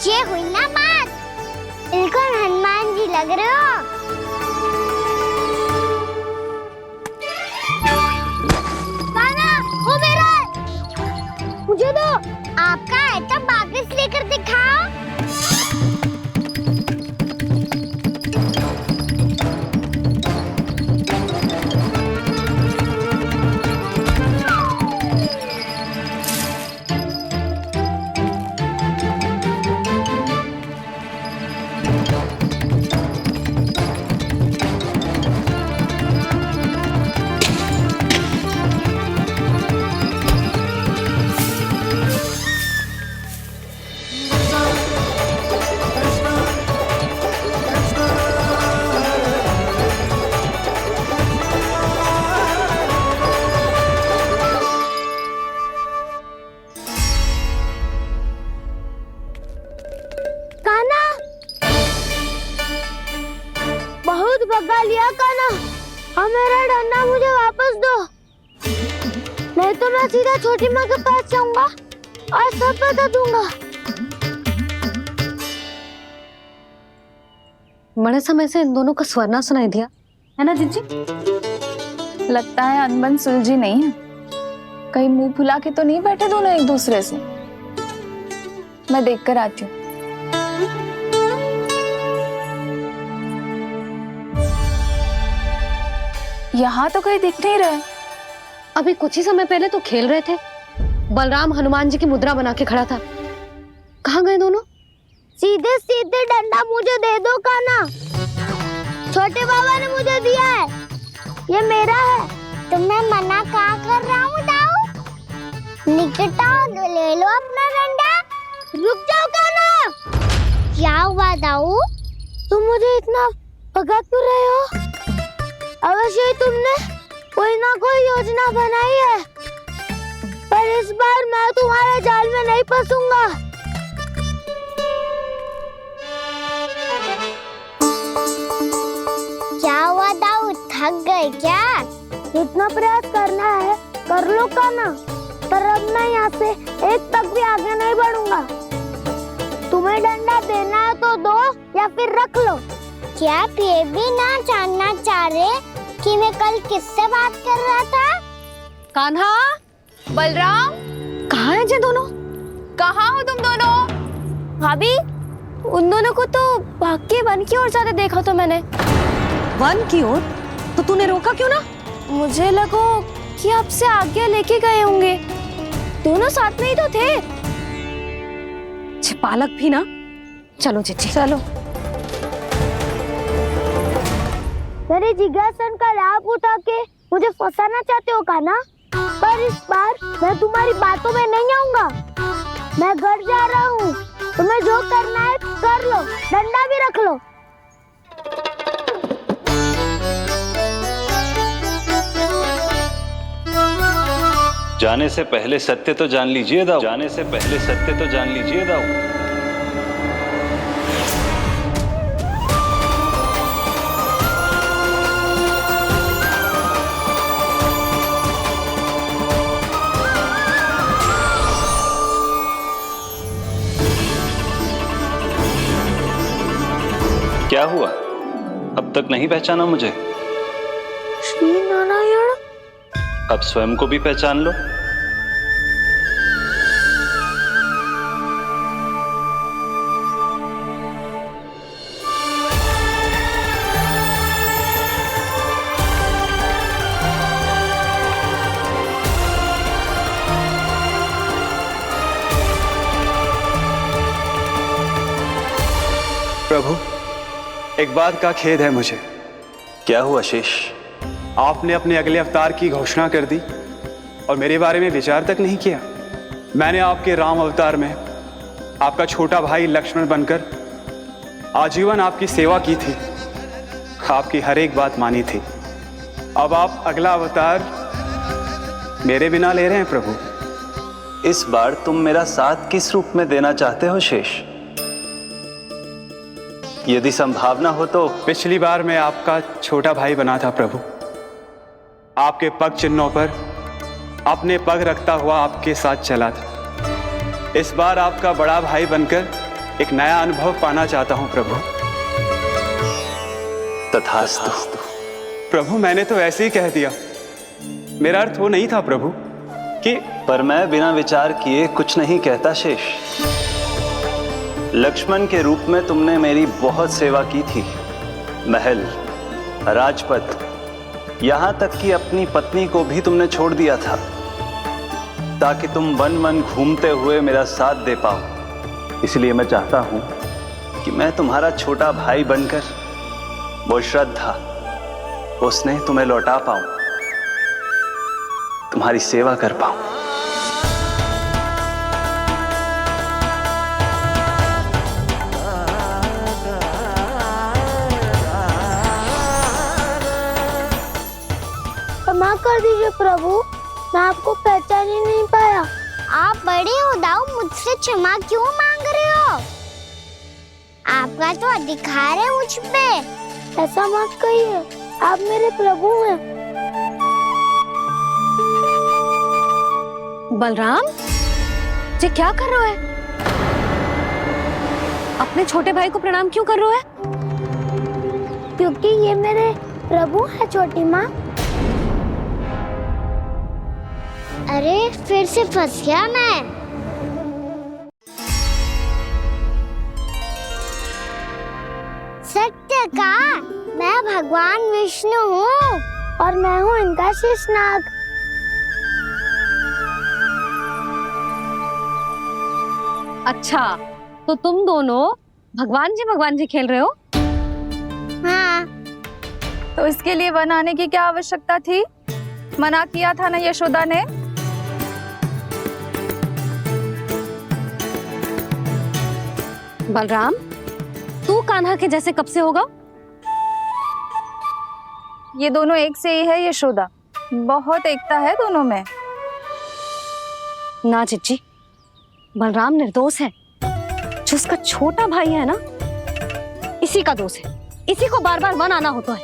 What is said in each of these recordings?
ये हुई ना बात, बिल्कुल हनुमान जी लग रहे हो। कान्हा, वो मेरा है। मुझे दो। आपका है तो वापस लेकर दिखाओ। बहुत भगा लिया कान्हा, अब मेरा डंडा मुझे वापस दो, नहीं तो मैं सीधा छोटी माँ के पास जाऊंगा और सब बता दूंगा। बड़े समय से इन दोनों का स्वर ना सुनाई दिया है ना जीजी? लगता है अनबन सुलझी नहीं है, कहीं मुंह फुला के तो नहीं बैठे दोनों एक दूसरे से। मैं देख कर आती हूँ। यहाँ तो कहीं दिख नहीं रहा। अभी कुछ ही समय पहले तो खेल रहे थे, बलराम हनुमान जी की मुद्रा बना के खड़ा था। कहाँ गए दोनों? सीधे सीधे डंडा मुझे दे दो कान्हा, छोटे बाबा ने मुझे दिया है, ये मेरा है। तो मैं मना कहाँ कर रहा हूँ दाऊ? निकट आओ तो ले लो अपना डंडा। रुक जाओ कान्हा। क्या हुआ दाऊ? तुम मुझे इतना भगा क्यों रहे हो? अवश्य ही तुमने कोई ना कोई योजना बनाई है, पर इस बार मैं तुम्हारे जाल में नहीं फंसूंगा। क्या हुआ दाऊ, थक गए क्या? इतना प्रयास करना है कर लो कान्हा, पर अब मैं यहाँ से एक तक भी आगे नहीं बढ़ूंगा। तुम्हें डंडा देना है तो दो या फिर रख लो। क्या आप ये भी ना जानना चाह रहे कि मैं कल किससे बात कर रहा था? कान्हा, बलराम, कहाँ हैं ये दोनों? कहाँ हो तुम दोनों? भाभी, उन दोनों को तो भाग के वन की ओर जाते देखा तो मैंने। वन की ओर? तो तूने रोका क्यों ना? मुझे लगा कि आपसे आगे लेके गए होंगे, दोनों साथ में ही तो थे। पालक भी ना। चलो जीजी चलो। मेरे जिज्ञासन का लाभ उठा के मुझे फंसाना चाहते हो कान्हा, पर इस बार मैं तुम्हारी बातों में नहीं आऊंगा। मैं घर जा रहा हूँ, तुम्हें जो करना है कर लो, डंडा भी रख लो। जाने से पहले सत्य तो जान लीजिए दाऊ, जाने से पहले सत्य तो जान लीजिए दाऊ। क्या हुआ, अब तक नहीं पहचाना मुझे? श्री नारायण। अब स्वयं को भी पहचान लो। प्रभु, एक बात का खेद है मुझे। क्या हुआ शेष? आपने अपने अगले अवतार की घोषणा कर दी और मेरे बारे में विचार तक नहीं किया। मैंने आपके राम अवतार में आपका छोटा भाई लक्ष्मण बनकर आजीवन आपकी सेवा की थी, आपकी हर एक बात मानी थी। अब आप अगला अवतार मेरे बिना ले रहे हैं प्रभु। इस बार तुम मेरा साथ किस रूप में देना चाहते हो शेष? यदि संभावना हो तो। पिछली बार मैं आपका छोटा भाई बना था प्रभु, आपके पग चिन्हों पर अपने पग रखता हुआ आपके साथ चला था। इस बार आपका बड़ा भाई बनकर एक नया अनुभव पाना चाहता हूं प्रभु। तथास्तु। प्रभु मैंने तो ऐसे ही कह दिया, मेरा अर्थ वो नहीं था प्रभु कि। पर मैं बिना विचार किए कुछ नहीं कहता शेष। लक्ष्मण के रूप में तुमने मेरी बहुत सेवा की थी। महल, राजपथ, यहां तक कि अपनी पत्नी को भी तुमने छोड़ दिया था ताकि तुम वन वन घूमते हुए मेरा साथ दे पाओ। इसलिए मैं चाहता हूं कि मैं तुम्हारा छोटा भाई बनकर वो श्रद्धा, वो स्नेह तुम्हें लौटा पाऊं, तुम्हारी सेवा कर पाऊं। क्षमा कर दीजिए प्रभु, मैं आपको पहचान ही नहीं पाया। आप बड़े हो दाऊ, मुझसे क्षमा क्यों मांग रहे हो? आपका तो अधिकार है मुझ पे। ऐसा मत कहिए, आप मेरे प्रभु हैं। बलराम, ये क्या कर रहा है? अपने छोटे भाई को प्रणाम क्यों कर रहा है? क्योंकि ये मेरे प्रभु है छोटी माँ। अरे फिर से फंस गया मैं। सत्य का, मैं भगवान विष्णु हूँ और मैं हूँ इनका शेषनाग। अच्छा, तो तुम दोनों भगवान जी खेल रहे हो? हाँ। तो इसके लिए वन आने की क्या आवश्यकता थी? मना किया था ना यशोदा ने। बलराम, तू कान्हा के जैसे कब से होगा? ये दोनों एक से ही है यशोदा, बहुत एकता है दोनों में। ना चिच्ची, बलराम निर्दोष है। जो उसका छोटा भाई है ना, इसी का दोष है। इसी को बार बार वन आना होता है।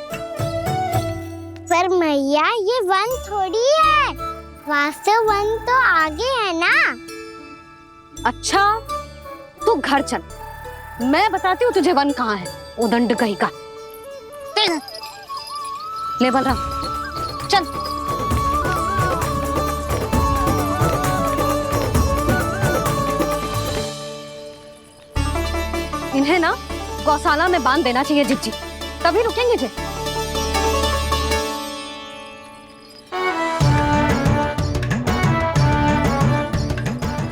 पर मैया, ये वन थोड़ी है, वास्तव वन तो आगे है ना। अच्छा, तू घर चल, मैं बताती हूँ तुझे वन कहाँ है। उदंड कहीं का। ले बलराम, चल। इन्हें ना गौशाला में बांध देना चाहिए जिज्जी, तभी रुकेंगे जे।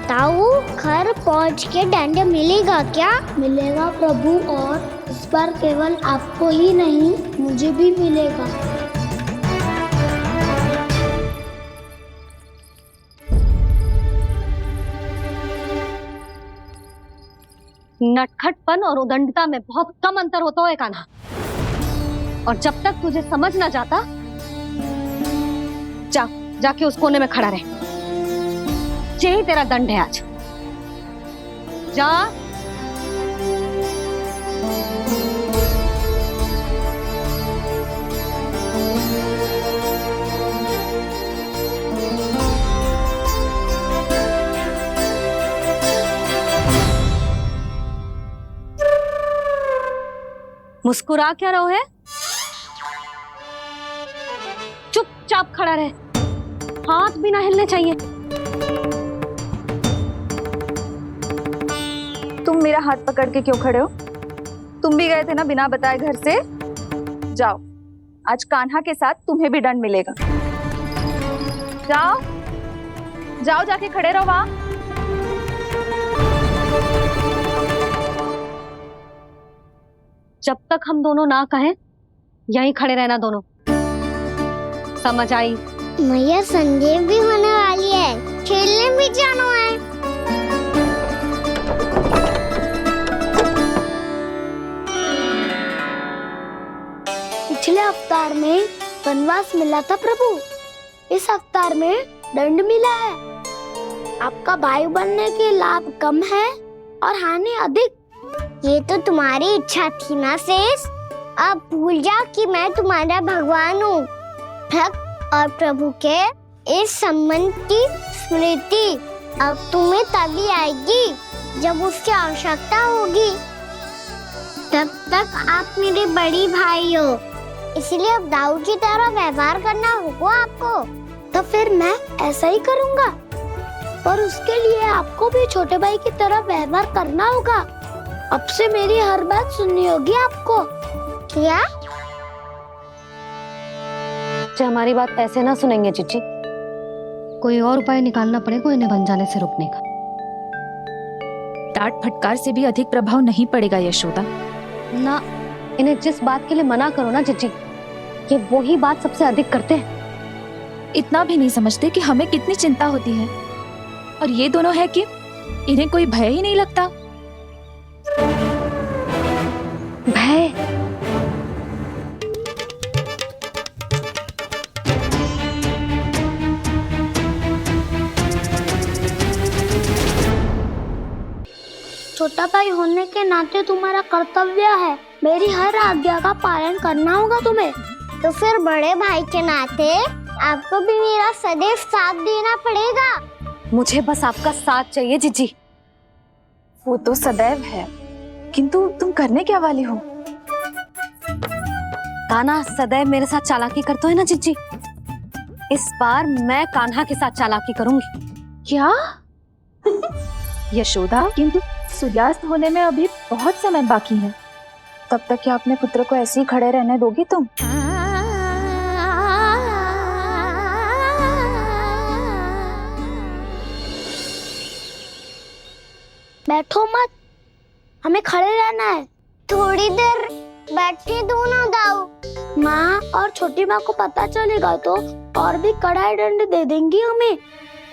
ताऊ, घर पहुंच के दंड मिलेगा क्या? मिलेगा प्रभु, और इस बार केवल आपको ही नहीं, मुझे भी मिलेगा। नटखटपन और उदंडता में बहुत कम अंतर होता है कान्हा, और जब तक तुझे समझ ना जाता, जाके उस कोने में खड़ा रहे। यही तेरा दंड है आज। जा। मुस्कुरा क्या रहो है? चुपचाप खड़ा रहे, हाथ भी ना हिलने चाहिए। तुम मेरा हाथ पकड़ के क्यों खड़े हो? तुम भी गए थे ना बिना बताए घर से। जाओ, आज कान्हा के साथ तुम्हें भी दंड मिलेगा। जाओ जाओ, जाके खड़े रहो वहां। जब तक हम दोनों ना कहें, यहीं खड़े रहना दोनों। समझ आई? मैया, संजय भी होने वाली है, खेलने भी जाना है। पिछले अवतार में वनवास मिला था प्रभु, इस अवतार में दंड मिला है। आपका भाई बनने के लाभ कम है और हानि अधिक। ये तो तुम्हारी इच्छा थी ना शेष। अब भूल जा कि मैं तुम्हारा भगवान हूँ। भक्त और प्रभु के इस संबंध की स्मृति अब तुम्हें तभी आएगी जब उसकी आवश्यकता होगी तब तक आप मेरे बड़ी भाई हो, इसलिए अब दाऊ की तरह व्यवहार करना होगा आपको। तो फिर मैं ऐसा ही करूँगा, पर उसके लिए आपको भी छोटे भाई की तरह व्यवहार करना होगा। अब से मेरी हर बात सुननी होगी आपको। क्या? जो हमारी बात ऐसे ना सुनेंगे चिच्ची, कोई और उपाय निकालना पड़ेगा इन्हें बन जाने से रुकने का। डांट फटकार से भी अधिक प्रभाव नहीं पड़ेगा यशोदा। ना, इन्हें जिस बात के लिए मना करो ना चिच्ची, ये वही बात सबसे अधिक करते हैं। इतना भी नहीं समझते कि हमें कितनी चिंता होती है, और ये दोनों है कि इन्हें कोई भय ही नहीं लगता। भय? छोटा भाई होने के नाते तुम्हारा कर्तव्य है, मेरी हर आज्ञा का पालन करना होगा तुम्हें। तो फिर बड़े भाई के नाते आपको भी मेरा सदैव साथ देना पड़ेगा। मुझे बस आपका साथ चाहिए चिच्ची। वो तो सदैव है, किंतु तुम करने क्या वाली हो? कान्हा सदैव मेरे साथ चालाकी करता है ना चिच्ची, इस बार मैं कान्हा के साथ चालाकी करूंगी। क्या? यशोदा, किंतु सूर्यास्त होने में अभी बहुत समय बाकी है, तब तक क्या अपने पुत्र को ऐसे ही खड़े रहने दोगी तुम? बैठो मत, हमें खड़े रहना है। थोड़ी देर बैठे दो ना दाऊ। माँ और छोटी माँ को पता चलेगा तो और भी कड़ा दंड दे देंगी हमें।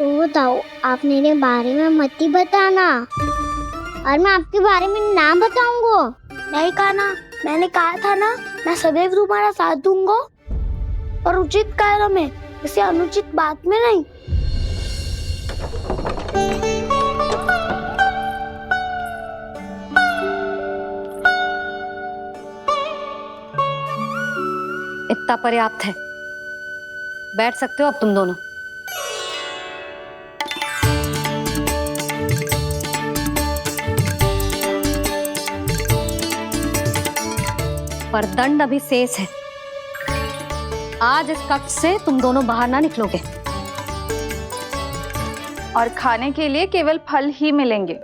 ओ दाऊ, आप मेरे बारे में मत ही बताना, और मैं आपके बारे में ना बताऊंगा। नहीं कान्हा, मैंने कहा था ना, मैं सदैव तुम्हारा साथ दूंगा, और उचित कार्य में, किसी अनुचित बात में नहीं। इतना पर्याप्त है, बैठ सकते हो अब तुम दोनों। पर दंड अभी शेष है। आज इस कक्ष से तुम दोनों बाहर ना निकलोगे, और खाने के लिए केवल फल ही मिलेंगे।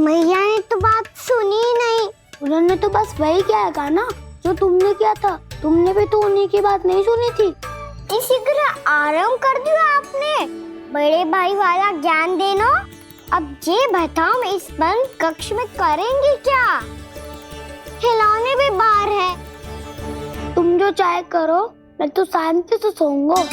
मैया ने तो बात सुनी ही नहीं। उन्होंने तो बस वही किया ना जो तुमने किया था। तुमने भी तो उन्हीं की बात नहीं सुनी थी। इसी तरह आराम कर दिया आपने। बड़े भाई वाला ज्ञान देना। अब ये बताओ, इस बंद कक्ष में करेंगे क्या? खिलौने भी बाहर है। तुम जो चाहे करो, मैं तो शांति से सोऊंगा।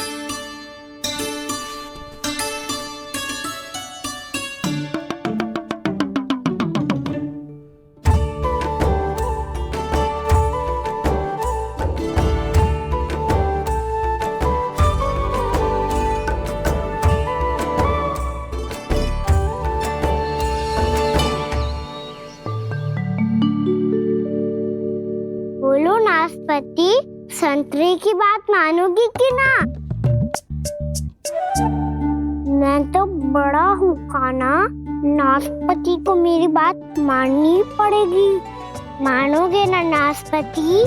बोलो नाशपाती, संतरे की बात मानोगी कि ना? मैं तो बड़ा हूँ कान्हा, नाशपाती को मेरी बात माननी पड़ेगी। मानोगे ना नाशपाती?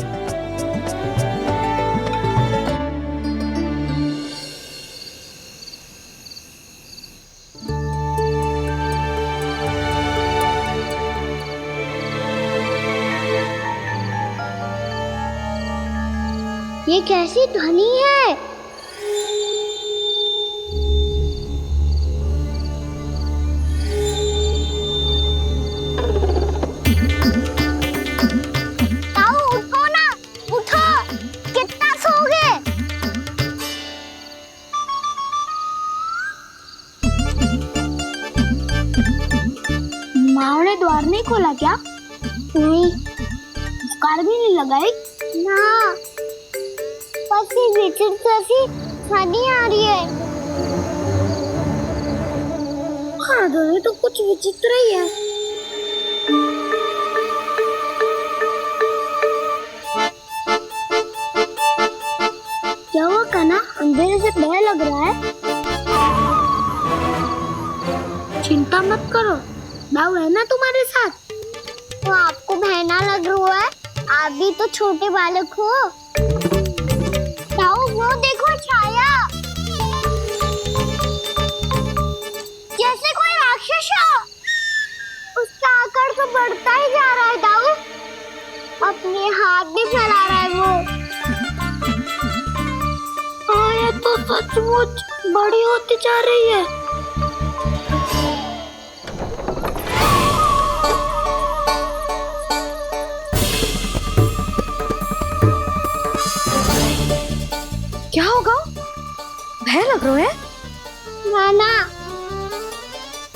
ये कैसी ध्वनि है? ताऊ उठो ना, उठो, कितना सोओगे? माँ ने द्वार नहीं खोला क्या? नहीं। कार भी नहीं लगाई? ना। जैसी ध्वनि आ रही है। हाँ, ध्वनि तो कुछ विचित्र ही है। अंधेरे से भय लग रहा है। चिंता मत करो, दाऊ है ना तुम्हारे साथ। तो आपको भय ना लग रहा है? आप भी तो छोटे बालक हो। दाऊ वो देखो छाया, जैसे कोई राक्षस हो। उसका आकार तो बढ़ता ही जा रहा है दाऊ, अपने हाथ भी फैला रहा है वो। हाँ, ये तो सचमुच बड़ी होती जा रही है। क्या होगा? भय लग रहा है? नाना,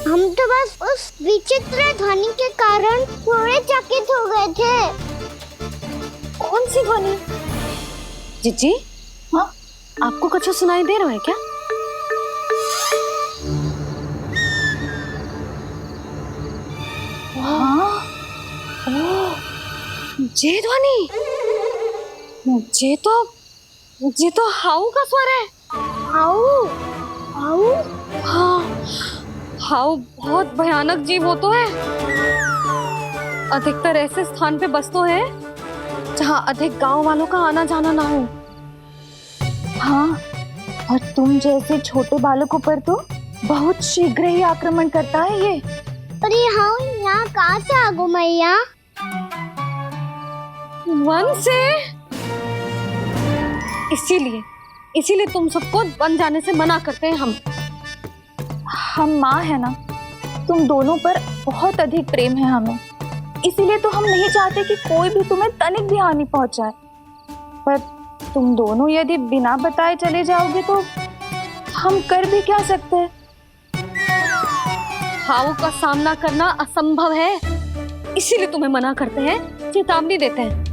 हम तो बस उस विचित्र ध्वनि के कारण थोड़े चकित हो गए थे। कौन सी ध्वनि? जीजी, हाँ? आपको कुछ सुनाई दे रहा है क्या? हाँ, ये ध्वनि, ये तो हाउ का स्वर है। हाउ, हाउ, हाँ, हाउ बहुत भयानक जीव हो तो है। अधिकतर ऐसे स्थान पे बस तो है जहाँ अधिक गांव वालों का आना जाना ना हो। हाँ, और तुम जैसे छोटे बालकों पर तो बहुत शीघ्र ही आक्रमण करता है ये। पर ये हाउ यहाँ कहाँ से आ गो मैया? वन से। इसीलिए तुम सबको वन जाने से मना करते हैं हम माँ है ना, तुम दोनों पर बहुत अधिक प्रेम है हमें, इसीलिए तो हम नहीं चाहते कि कोई भी तुम्हें तनिक भी हानि पहुंचाए। पर तुम दोनों यदि बिना बताए चले जाओगे तो हम कर भी क्या सकते हैं? हाउ का सामना करना असंभव है, इसीलिए तुम्हें मना करते हैं, चेतावनी देते हैं।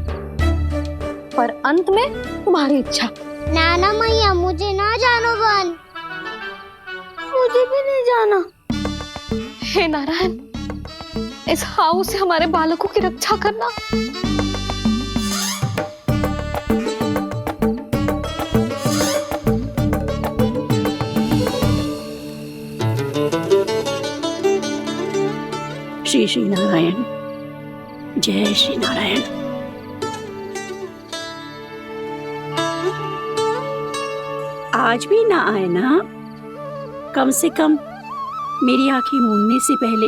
पर अंत में तुम्हारी इच्छा। नाना मैया, मुझे ना जानो वन, मुझे भी नहीं जाना। हे नारायण, इस हाउ से हमारे बालकों की रक्षा करना। श्री श्री नारायण, जय श्री नारायण। आज भी ना आए ना? कम से कम मेरी आंखें मूंदने से पहले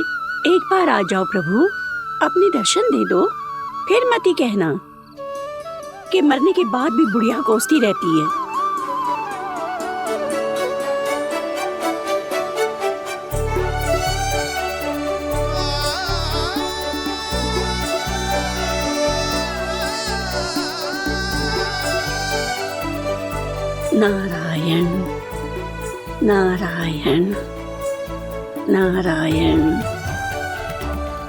एक बार आ जाओ प्रभु, अपने दर्शन दे दो। फिर मत ही कहना कि मरने के बाद भी बुढ़िया कोसती रहती है। नारायण नारायण नारायण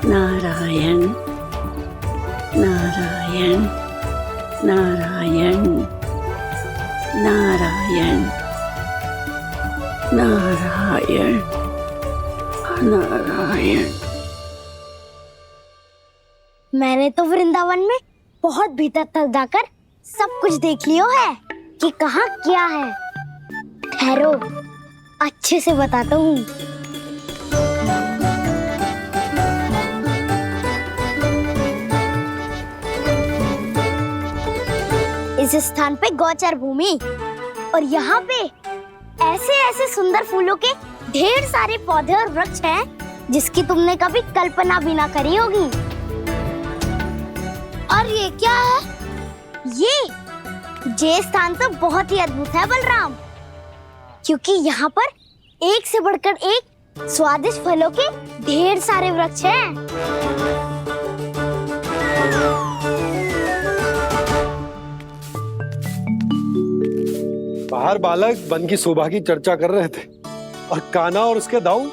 नारायण नारायण नारायण नारायण नारायण नारायण। मैंने तो वृंदावन में बहुत भीतर तक जाकर सब कुछ देख लियो है कि कहाँ क्या है। ठहरो, अच्छे से बताता हूँ। इस स्थान पे गौचर भूमि, और यहाँ पे ऐसे ऐसे सुंदर फूलों के ढेर सारे पौधे और वृक्ष हैं जिसकी तुमने कभी कल्पना भी ना करी होगी। और ये क्या है? ये स्थान तो बहुत ही अद्भुत है बलराम, क्योंकि यहाँ पर एक से बढ़कर एक स्वादिष्ट फलों के ढेर सारे वृक्ष हैं। बाहर बालक वन की शोभा की चर्चा कर रहे थे और कान्हा और उसके दाऊ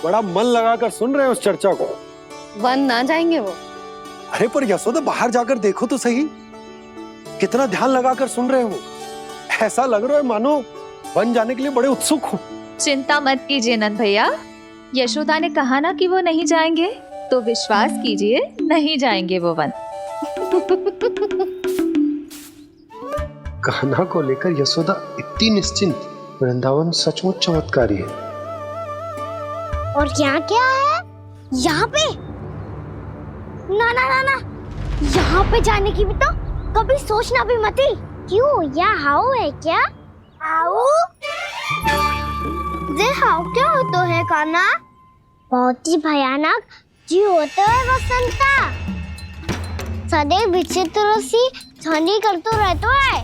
बड़ा मन लगाकर सुन रहे हैं उस चर्चा को। वन ना जाएंगे वो। अरे पर यशोदा, बाहर जाकर देखो तो सही, कितना ध्यान लगाकर सुन रहे हो। ऐसा लग रहा है मानो वन जाने के लिए बड़े उत्सुक हो। चिंता मत कीजिए नंद भैया, यशोदा ने कहा ना कि वो नहीं जाएंगे, तो विश्वास कीजिए नहीं जाएंगे वो वन। कान्हा को लेकर यशोदा इतनी निश्चिंत वृंदावन सचमुच चमत्कारी है। और यहाँ क्या है? यहाँ पे ना ना ना ना, यहाँ पे जाने की भी तो कभी सोचना भी मत ही। क्यों, यहाँ हाउ है क्या? हाउ? ये हाउ क्या होता है काना? बहुत ही भयानक जी होता है वसंता। सदैव विचित्र सी ध्वनि करते रहता है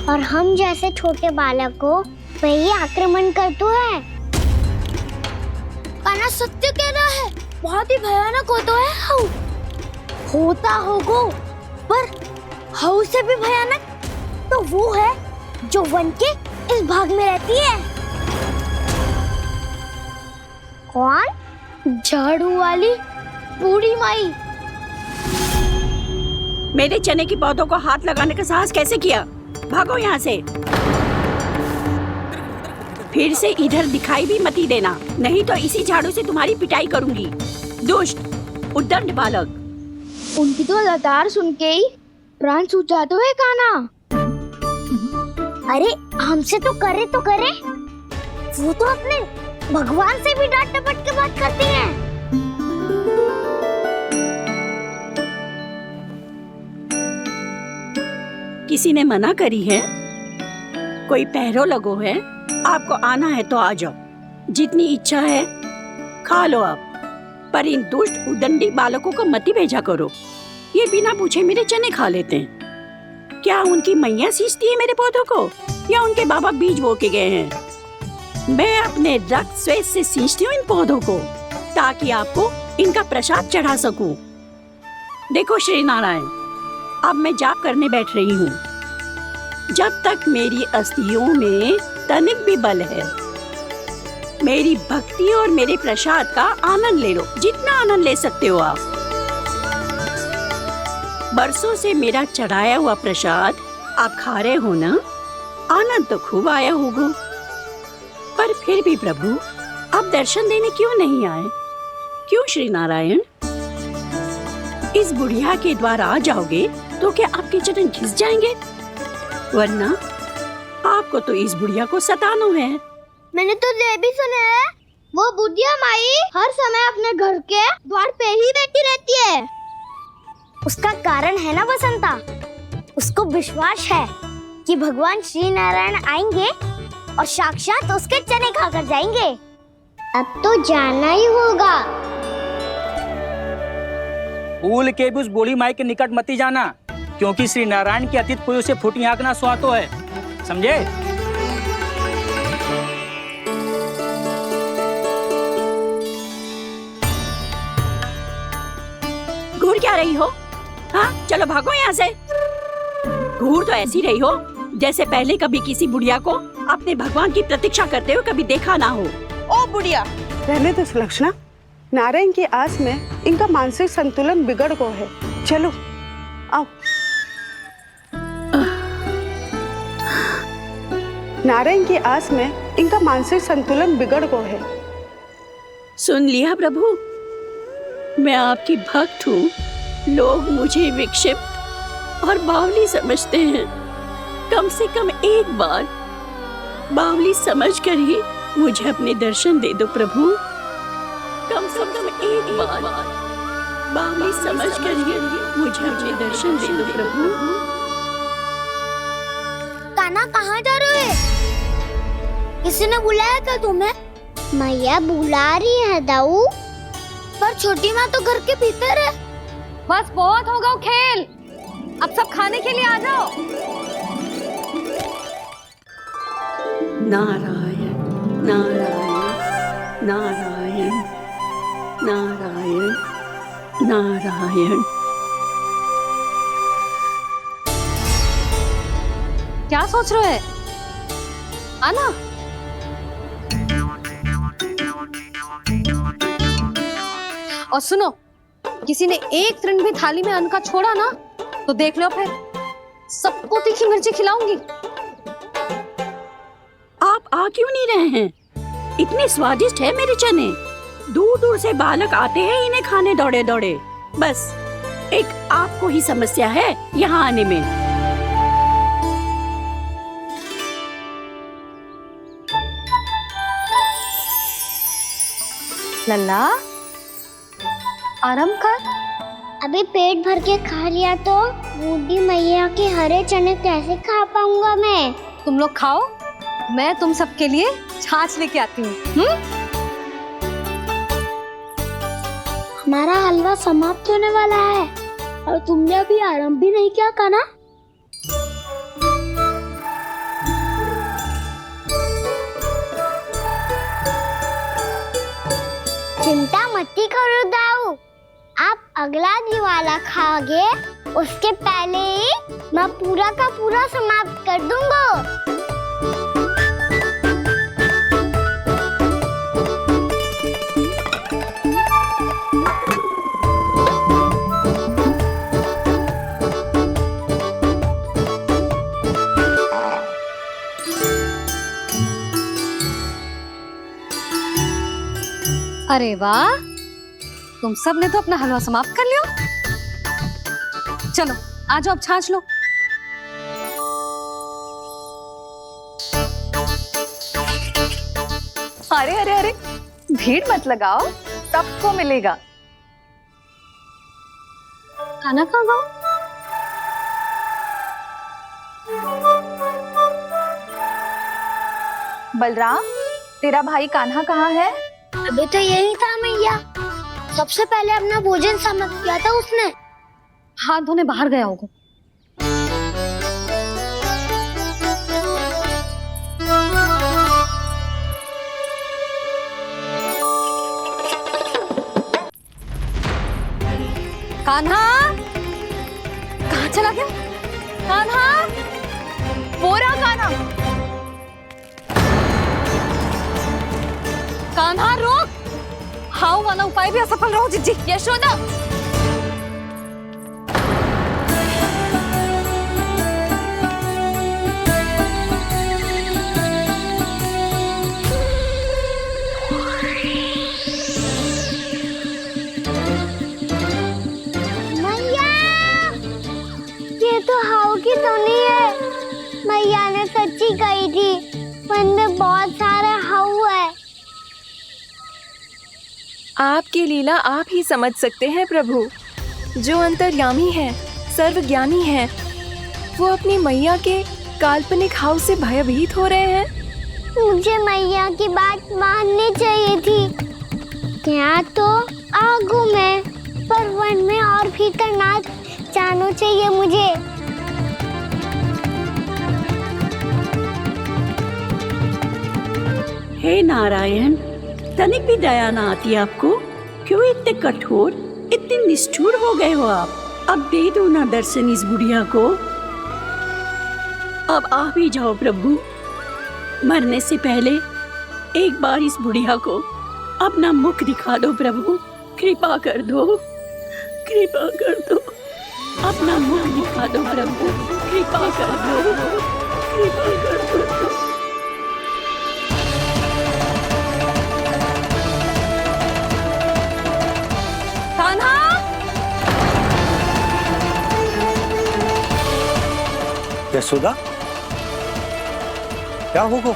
और हम जैसे छोटे बालक को वही आक्रमण करते हैं। काना सत्य कह रहा है, बहुत ही भयानक होता है हाउ। होता होगा, पर हाउ से भी भयानक तो वो है जो वन के इस भाग में रहती है। कौन? झाड़ू वाली बूढ़ी माई। मेरे चने की पौधों को हाथ लगाने का साहस कैसे किया? भागो यहाँ से। फिर से इधर दिखाई भी मत देना, नहीं तो इसी झाड़ू से तुम्हारी पिटाई करूंगी। दुष्ट उद्दंड बालक। उनकी तो लतार सुन के ही प्राण सूझ जाते हुए काना। अरे हमसे तो करे, वो तो अपने भगवान से भी डांट डपट के बात करती हैं। किसी ने मना करी है? कोई पहरो लगो है? आपको आना है तो आ जाओ, जितनी इच्छा है खा लो आप, पर इन दुष्ट उदंडी बालकों को मत ही भेजा करो। ये बिना पूछे मेरे चने खा लेते हैं। क्या उनकी मैया सींचती है मेरे पौधों को, या उनके बाबा बीज बो के गए हैं? मैं अपने रक्त स्वेद से सींचती हूँ इन पौधों को, ताकि आपको इनका प्रसाद चढ़ा सकूं। देखो श्री नारायण, अब मैं जाप करने बैठ रही हूँ। जब तक मेरी अस्थियों में तनिक भी बल है, मेरी भक्ति और मेरे प्रसाद का आनंद ले लो, जितना आनंद ले सकते हो आप। बरसों से मेरा चढ़ाया हुआ प्रसाद आप खा रहे हो ना, आनंद तो खूब आया होगा। पर फिर भी प्रभु, आप दर्शन देने क्यों नहीं आए? क्यों श्री नारायण? इस बुढ़िया के द्वार आ जाओगे तो क्या आपके चरण घिस जाएंगे? वरना आपको तो इस बुढ़िया को सताना है। मैंने तो ये भी सुना है, वो बुढ़िया माई हर समय अपने घर के द्वार पे ही बैठी रहती है। उसका कारण है ना बसंता, उसको विश्वास है कि भगवान श्री नारायण आएंगे और साक्षात उसके चने खाकर जाएंगे। अब तो जाना ही होगा। भूल के भी उस बूढ़ी माई के निकट मत ही जाना, क्योंकि श्री नारायण की अतीत कोई उसे फूटी आंख ना सुहातो है, समझे? घूर क्या रही हो? हाँ, चलो भागो यहाँ से। घूर तो ऐसी रही हो जैसे पहले कभी किसी बुढ़िया को अपने भगवान की प्रतीक्षा करते हुए कभी देखा ना हो। ओ बुढ़िया, रहने दो सुलक्षणा। नारायण की आस में इनका मानसिक संतुलन बिगड़ गया है। चलो आओ। नारायण की आस में इनका मानसिक संतुलन बिगड़ गया है। सुन लिया प्रभु, मैं आपकी भक्त हूँ। लोग मुझे विक्षिप्त और बावली समझते हैं। कम से कम एक बार बावली समझकर ही मुझे अपने दर्शन दे दो प्रभु। कम से कम एक बार बावली समझकर ही मुझे अपने दर्शन दे दो प्रभु। काना कहाँ जा रहे हो? किसी ने बुलाया था तुम्हें? मैया बुला रही है दाऊ, पर छोटी माँ तो घर के भीतर है। बस बहुत हो गया खेल, अब सब खाने के लिए आ जाओ। नारायण नारायण नारायण नारायण नारायण। क्या सोच रहे हैं? आना। और सुनो, किसी ने एक तृण भी थाली में अन्न का छोड़ा ना, तो देख लो फिर सबको तीखी मिर्ची खिलाऊंगी। आप आ क्यों नहीं रहे हैं? इतने स्वादिष्ट है मेरे चने। दूर दूर से बालक आते हैं इन्हें खाने दौड़े दौड़े। बस एक आपको ही समस्या है यहाँ आने में। लल्ला आराम कर। अभी पेट भर के खा लिया तो बूढ़ी मैया के हरे चने कैसे खा पाऊंगा मैं? तुम लोग खाओ, मैं तुम सबके लिए छाछ लेके आती हूँ। हमारा हलवा समाप्त होने वाला है और तुमने अभी आराम भी नहीं किया कान्हा। चिंता मत करो दाऊ, आप अगला दिवाला खाओगे उसके पहले ही मैं पूरा का पूरा समाप्त कर दूंगा। अरे वाह, तुम सब ने तो अपना हलवा समाप्त कर लिया। चलो आ जाओ, अब छाछ लो। अरे अरे अरे, भीड़ मत लगाओ, सबको मिलेगा। खाना कहाँ गया? बलराम, तेरा भाई कान्हा कहाँ है? अभी तो यही था मैया, सबसे पहले अपना भोजन समाप्त किया था उसने। हाथ धोने बाहर गया होगा। कान्हा कहाँ चला गया? कान्हा, वो रहा कान्हा। कान्हा रोक, हाउ वाला उपाय भी असफल रहो जिज्जी। यशोदा, मैया, ये तो हाउ की तो नहीं है। मैया ने सच्ची कही थी, वन में बहुत सारे हाउ है। आपकी लीला आप ही समझ सकते हैं प्रभु। जो अंतर्यामी है, सर्वज्ञानी है, वो अपनी मैया के काल्पनिक हाव से भयभीत हो रहे हैं। मुझे मैया की बात माननी चाहिए थी। क्या तो आगू में, पर वन में और भीतर ना जानो चाहिए मुझे। हे नारायण, तनिक भी दया ना आती आपको? क्यों इतने कठोर, इतने निष्ठुर हो गए हो आप? अब दे दो ना दर्शन इस बुढ़िया को। अब आ भी जाओ प्रभु, मरने से पहले एक बार इस बुढ़िया को अपना मुख दिखा दो प्रभु। कृपा कर दो, कृपा कर दो, अपना मुख दिखा दो प्रभु। कृपा कर दो, कृपा कर दो। कान्हा, यशोदा, क्या होगा?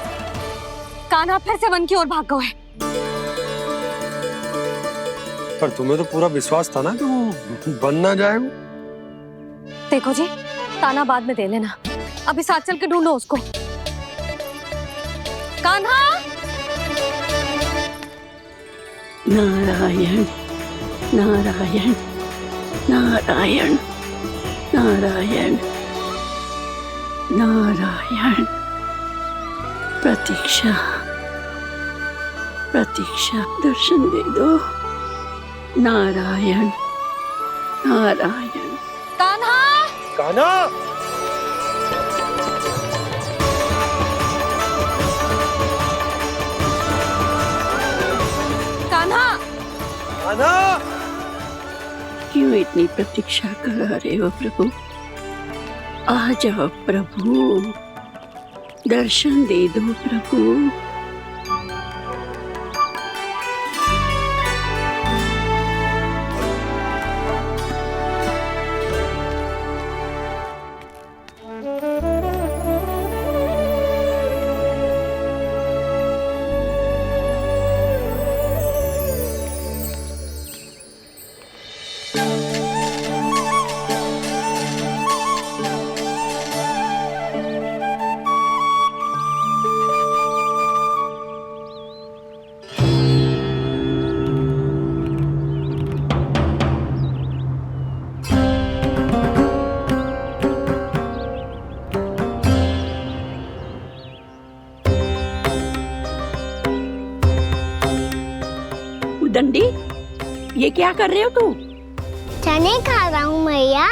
कान्हा फिर से वन की ओर भाग गए। पर तुम्हें तो पूरा विश्वास था ना कि वो बन ना जाए। देखो जी, ताना बाद में दे लेना, अभी साथ चल के ढूंढो उसको। कान्हा, नारायण नारायण नारायण नारायण नारायण। प्रतीक्षा प्रतीक्षा, दर्शन दे दो। नारायण नारायण। कान्हा, कान्हा, कान्हा, कान्हा, क्यों इतनी प्रतीक्षा कर रहे हो प्रभु? आ जाओ प्रभु, दर्शन दे दो प्रभु। उद्दंडी, ये क्या कर रहे हो तू? चने खा रहा हूँ मैया।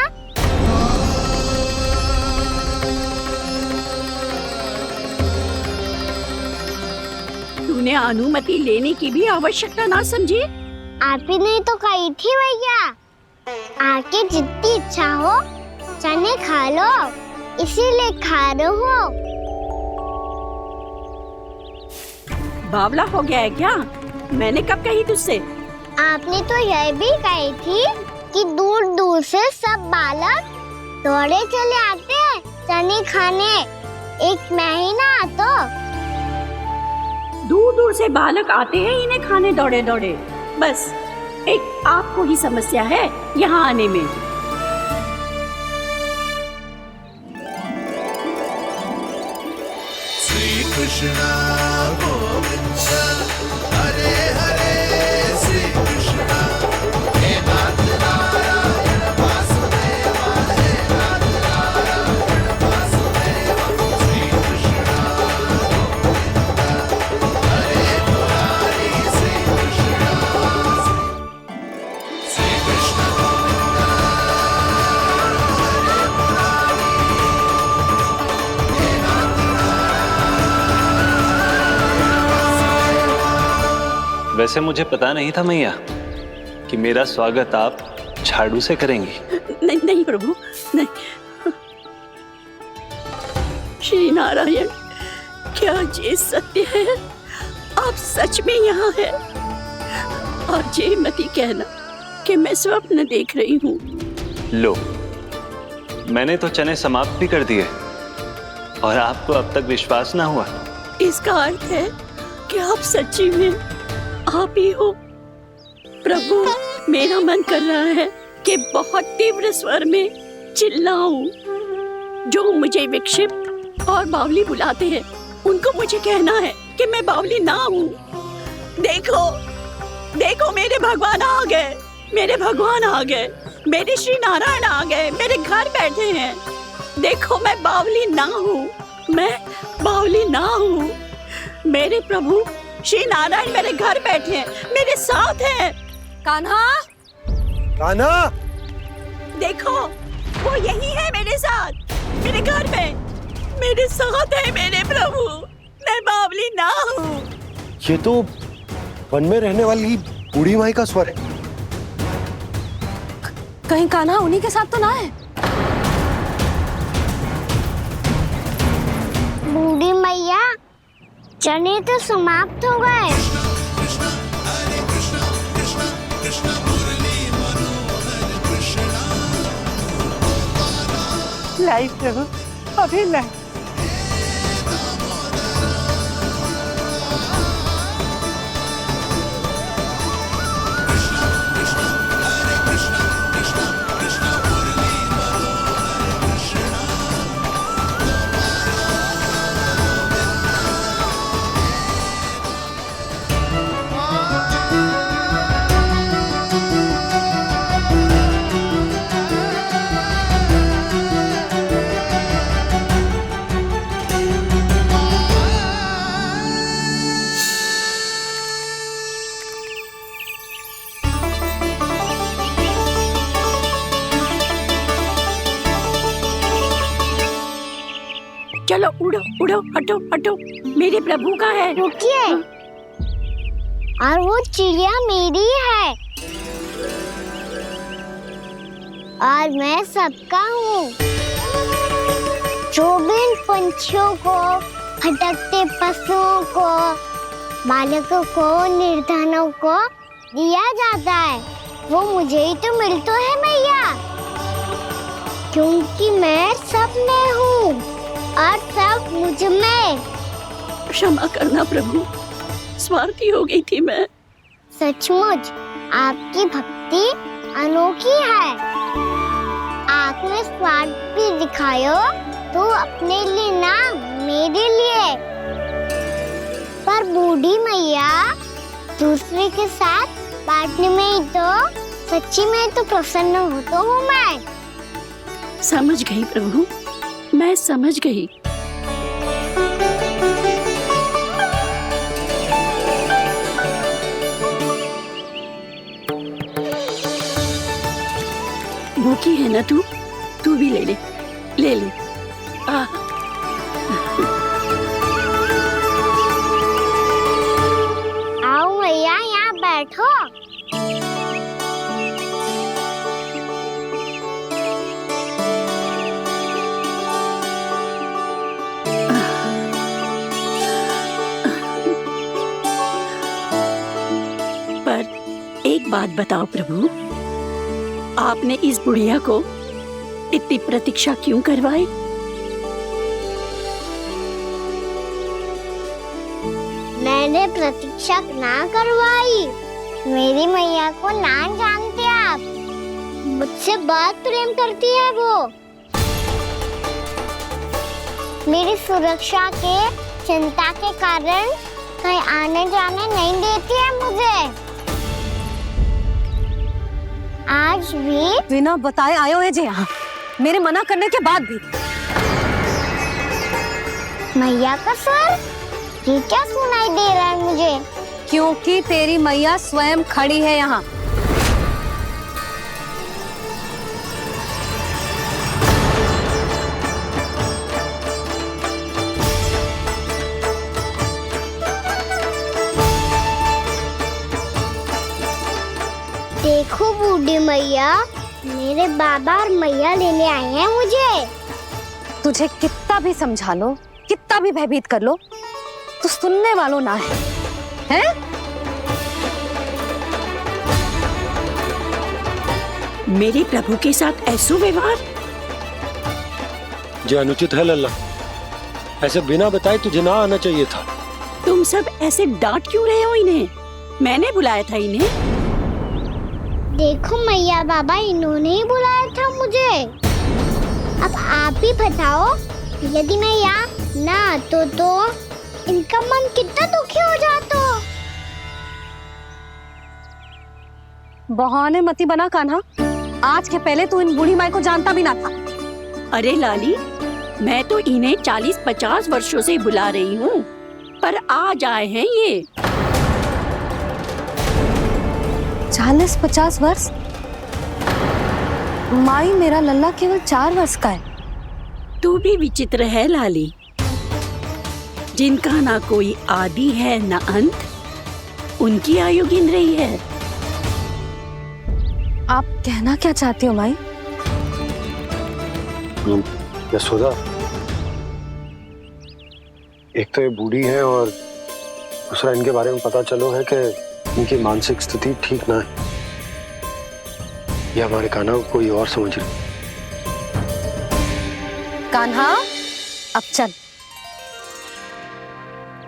तूने अनुमति लेने की भी आवश्यकता ना समझी? आप ही ने तो कही थी भैया, आके जितनी इच्छा हो चने खा लो, इसीलिए खा रहे हो। बावला हो गया है क्या? मैंने कब कही तुझसे? आपने तो यह भी कही थी कि दूर दूर से सब बालक दौड़े चले आते हैं चने खाने, एक महीना तो दूर दूर से बालक आते हैं इन्हें खाने दौड़े दौड़े। बस एक आपको ही समस्या है यहाँ आने में। श्री कृष्णा गोविंद हरे हरे, श्री कृष्णा हे नाथ नारायण वासुदेव, हे नाथ नारायण वासुदेव, श्री कृष्णा गोविंद हरे मुरारी, श्री कृष्णा गोविंद हरे मुरारी, हे नाथ वैसे मुझे पता नहीं था मैया कि मेरा स्वागत आप झाड़ू से करेंगी। नहीं नहीं प्रभु, नहीं। श्री नारायण, क्या ये सत्य है? आप सच में यहाँ हैं? और ये मती कहना कि मैं स्वप्न देख रही हूँ। लो, मैंने तो चने समाप्त भी कर दिए और आपको अब तक विश्वास ना हुआ। इसका अर्थ है कि आप सच्ची में आप ही हो। प्रभु, मेरा मन कर रहा है कि बहुत तीव्र स्वर में चिल्लाऊं। जो मुझे विक्षिप्त और बावली बुलाते हैं उनको मुझे कहना है कि मैं बावली ना हूँ। देखो देखो, मेरे भगवान आ गए, मेरे भगवान आ गए, मेरे श्री नारायण आ गए, मेरे घर बैठे हैं। देखो, मैं बावली ना हूँ, मैं बावली ना हूँ। मेरे प्रभु श्री नारायण मेरे घर बैठे हैं, मेरे साथ हैं। कान्हा, कान्हा, देखो, वो यही है मेरे साथ, मेरे घर में, मेरे साथ है मेरे प्रभु। मैं बावली ना हूँ। ये तो वन में रहने वाली बूढ़ी माई का स्वर है। कहीं कान्हा उन्हीं के साथ तो ना है? बूढ़ी मैया, चने तो समाप्त हो गए। लाई प्रभु, अभी लाई। चलो उड़ो उड़ो, हटो हटो, मेरे प्रभु का है। रुकिए, और वो चिड़िया मेरी है और मैं सबका हूँ। जो भी इन पंछियों को, भटकते पशुओं को, बालकों को, निर्धनों को दिया जाता है, वो मुझे ही तो मिलता है मैया, क्योंकि मैं सब में हूँ और सब मुझ में। क्षमा करना प्रभु, स्वार्थी हो गई थी मैं। सचमुच आपकी भक्ति अनोखी है। आपने स्वार्थ भी दिखायो तो अपने लिए ना, मेरे लिए। पर बूढ़ी मैया, दूसरे के साथ बांटने में ही तो सच्ची में तो प्रसन्न होता हूँ मैं। समझ गई प्रभु, मैं समझ गई। भूखी है ना तू भी ले ले, ले ले। आओ मैया, यहाँ बैठो। पर एक बात बताओ प्रभु, आपने इस बुढ़िया को इतनी प्रतीक्षा क्यों करवाई? मैंने प्रतीक्षा ना करवाई। मेरी मैया को ना जानते आप, मुझसे बहुत प्रेम करती है वो। मेरी सुरक्षा के चिंता के कारण कहीं आने जाने नहीं देती है मुझे। आज भी बिना बताए आयो है जे यहाँ, मेरे मना करने के बाद भी। मैया का सर, ये क्या सुनाई दे रहा है मुझे? क्योंकि तेरी मैया स्वयं खड़ी है यहाँ। देखो बूढ़ी मैया, मेरे बाबा और मैया लेने आए हैं मुझे। तुझे कितना भी समझा लो, कितना भी भयभीत कर लो, तो सुनने वालों ना है, हैं? मेरे प्रभु के साथ ऐसा व्यवहार जो अनुचित है लल्ला। ऐसे बिना बताए तुझे ना आना चाहिए था। तुम सब ऐसे डांट क्यों रहे हो इन्हें? मैंने बुलाया था इन्हें। देखो मैया बाबा, इन्होंने ही बुलाया था मुझे। अब आप ही बताओ, यदि मैं यहाँ ना आतो तो इनका मन कितना दुखी हो जाता। बहाने मती बना कान्हा, आज के पहले तू इन बूढ़ी माई को जानता भी ना था। अरे लाली, मैं तो इन्हें 40-50 वर्षों से बुला रही हूँ, पर आज आए हैं ये। 40-50 वर्ष? माई, मेरा लल्ला केवल 4 वर्ष का है। तू भी विचित्र है लाली, जिनका ना कोई आदि है ना अंत, उनकी आयु गिन रही है। आप कहना क्या चाहती हो माई? यशोदा, एक तो ये बूढ़ी है और दूसरा इनके बारे में पता चलो है कि इनकी मानसिक स्थिति ठीक ना है। ये हमारे कान्हा को कोई और समझ रही। कान्हा, अब चल।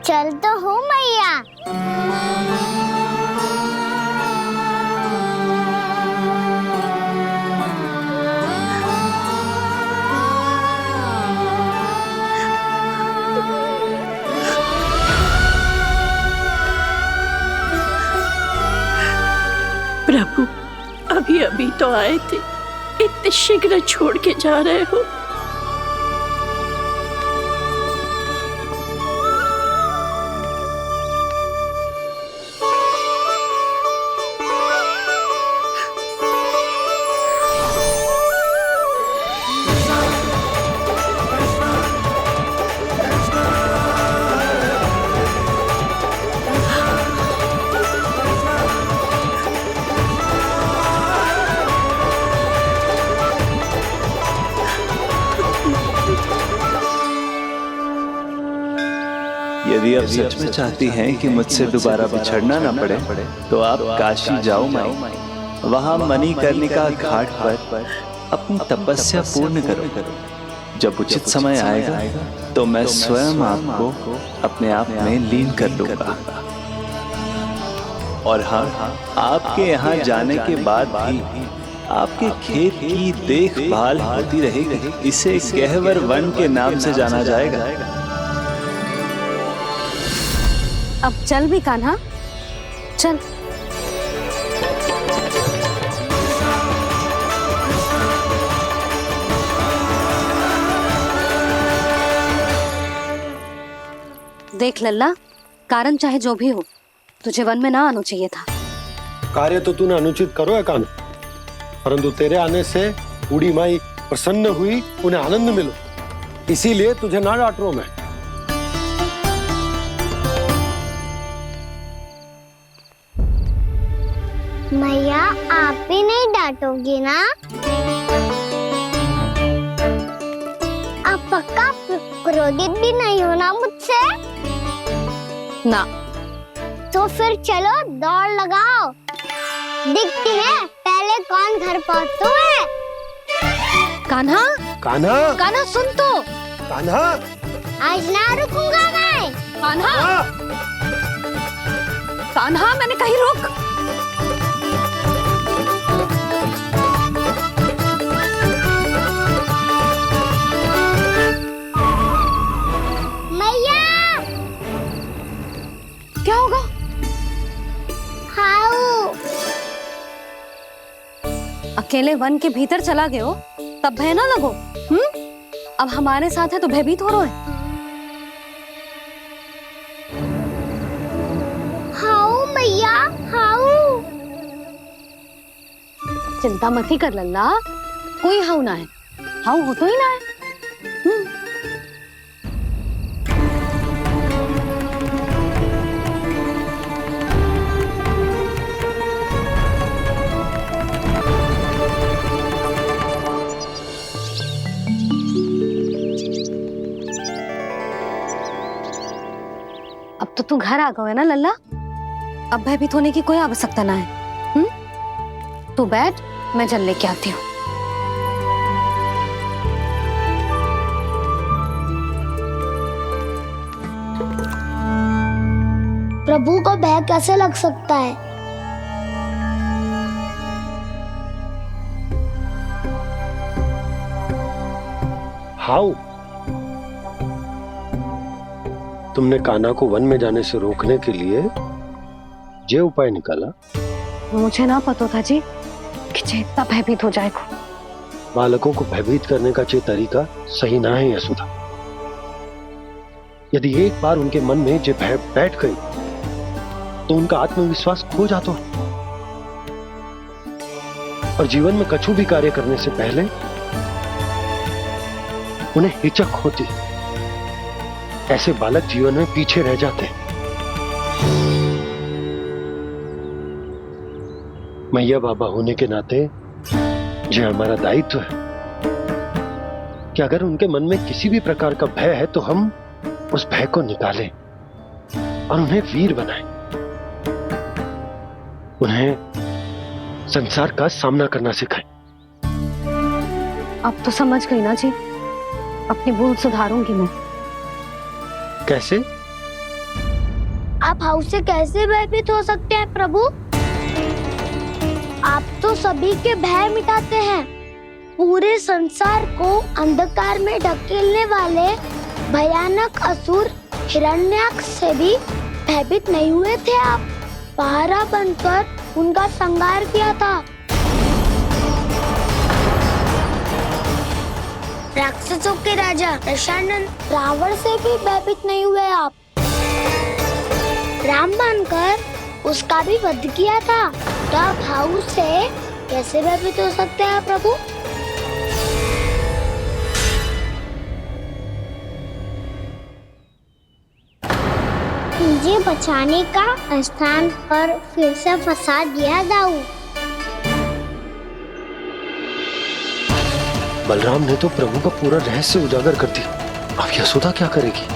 चल तो हूँ मैया। प्रभु, अभी अभी तो आए थे, इतने शीघ्र छोड़ के जा रहे हो? यदि आप सच में चाहती हैं कि मुझसे दोबारा बिछड़ना ना पड़े तो आप काशी जाओ माई। वहां मणिकर्णिका घाट पर अपनी तपस्या पूर्ण करो। जब उचित समय आएगा तो मैं स्वयं आपको अपने आप में लीन कर लूंगा। और हाँ, आपके यहाँ जाने के बाद भी आपके खेत की देखभाल होती रहेगी। इसे गहवर वन के नाम से जाना जाएगा। अब चल भी कान्हा, चल। देख लल्ला, कारण चाहे जो भी हो, तुझे वन में ना आना चाहिए था। कार्य तो तूने अनुचित करो है कान्हा, परंतु तेरे आने से बूढ़ी माई प्रसन्न हुई, उन्हें आनंद मिलो, इसीलिए तुझे ना डांट रहा हूं मैं। मैया आप भी नहीं डांटोगी ना? आप पक्का क्रोधित भी नहीं हो ना मुझसे? ना। तो फिर चलो दौड़ लगाओ, दिखती है पहले कौन घर पहुंचता है। कान्हा, कान्हा, कान्हा सुन तो। कान्हा, आज ना रुकूंगा मैं। कान्हा, कान्हा मैंने कहीं रुक। मैया, क्या होगा? हाउ अकेले वन के भीतर चला गए हो तब भय ना लगो। अब हमारे साथ है तो भयभीत हो रहे हो। हाउ मैया, हाउ। चिंता मत ही कर लल्ला, कोई हाउ ना है, हाउ हो तो ही ना है। अब तो तू घर आ गया है ना लल्ला, अब भयभीत होने की कोई आवश्यकता ना है। तू बैठ, मैं जल लेके आती हूँ। प्रभु को भय कैसे लग सकता है? हाउ? तुमने कान्हा को वन में जाने से रोकने के लिए ये उपाय निकाला? मुझे ना पता था जी कि जे इतना भयभीत हो जाएगा। बालकों को भयभीत करने का ये तरीका सही ना है यशोदा। यदि एक बार उनके मन में ये भय बैठ गई तो उनका आत्मविश्वास खो जाता है और जीवन में कछु भी कार्य करने से पहले उन्हें हिचक होती। ऐसे बालक जीवन में पीछे रह जाते हैं। मैया बाबा होने के नाते यह हमारा दायित्व है कि अगर उनके मन में किसी भी प्रकार का भय है तो हम उस भय को निकालें और उन्हें वीर बनाएं, उन्हें संसार का सामना करना सिखाएं। अब तो समझ गई ना जी, अपनी भूल सुधारूंगी मैं। कैसे? आप हाउ से कैसे भयभीत हो सकते हैं प्रभु? आप तो सभी के भय मिटाते हैं। पूरे संसार को अंधकार में ढकेलने वाले भयानक असुर हिरण्याक्ष से भी भयभीत नहीं हुए थे आप। पहरा बनकर उनका संहार किया था। राक्षसों के राजा दशानन रावण से भी भयभीत नहीं हुए आप। राम बनकर उसका भी वध किया था। तो आप हाउ से कैसे भयभीत हो सकते हैं प्रभु? मुझे बचाने का स्थान पर फिर से फंसा दिया दाऊ। बलराम ने तो प्रभु का पूरा रहस्य उजागर कर दिया। अब यशोदा क्या करेगी?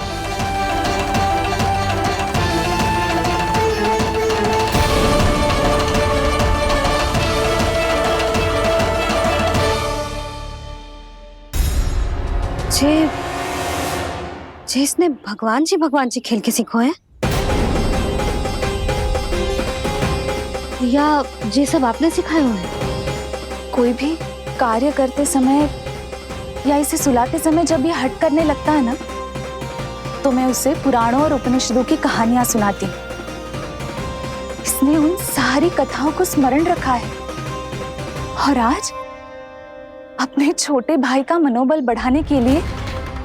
जे इसने भगवान जी खेल के सीखो है, या जे सब आपने सिखाए हुए हैं? कोई भी कार्य करते समय या इसे सुलाते समय जब ये हट करने लगता है ना, तो मैं उसे पुराणों और उपनिषदों की कहानियां सुनाती हूँ। इसने उन सारी कथाओं को स्मरण रखा है और आज अपने छोटे भाई का मनोबल बढ़ाने के लिए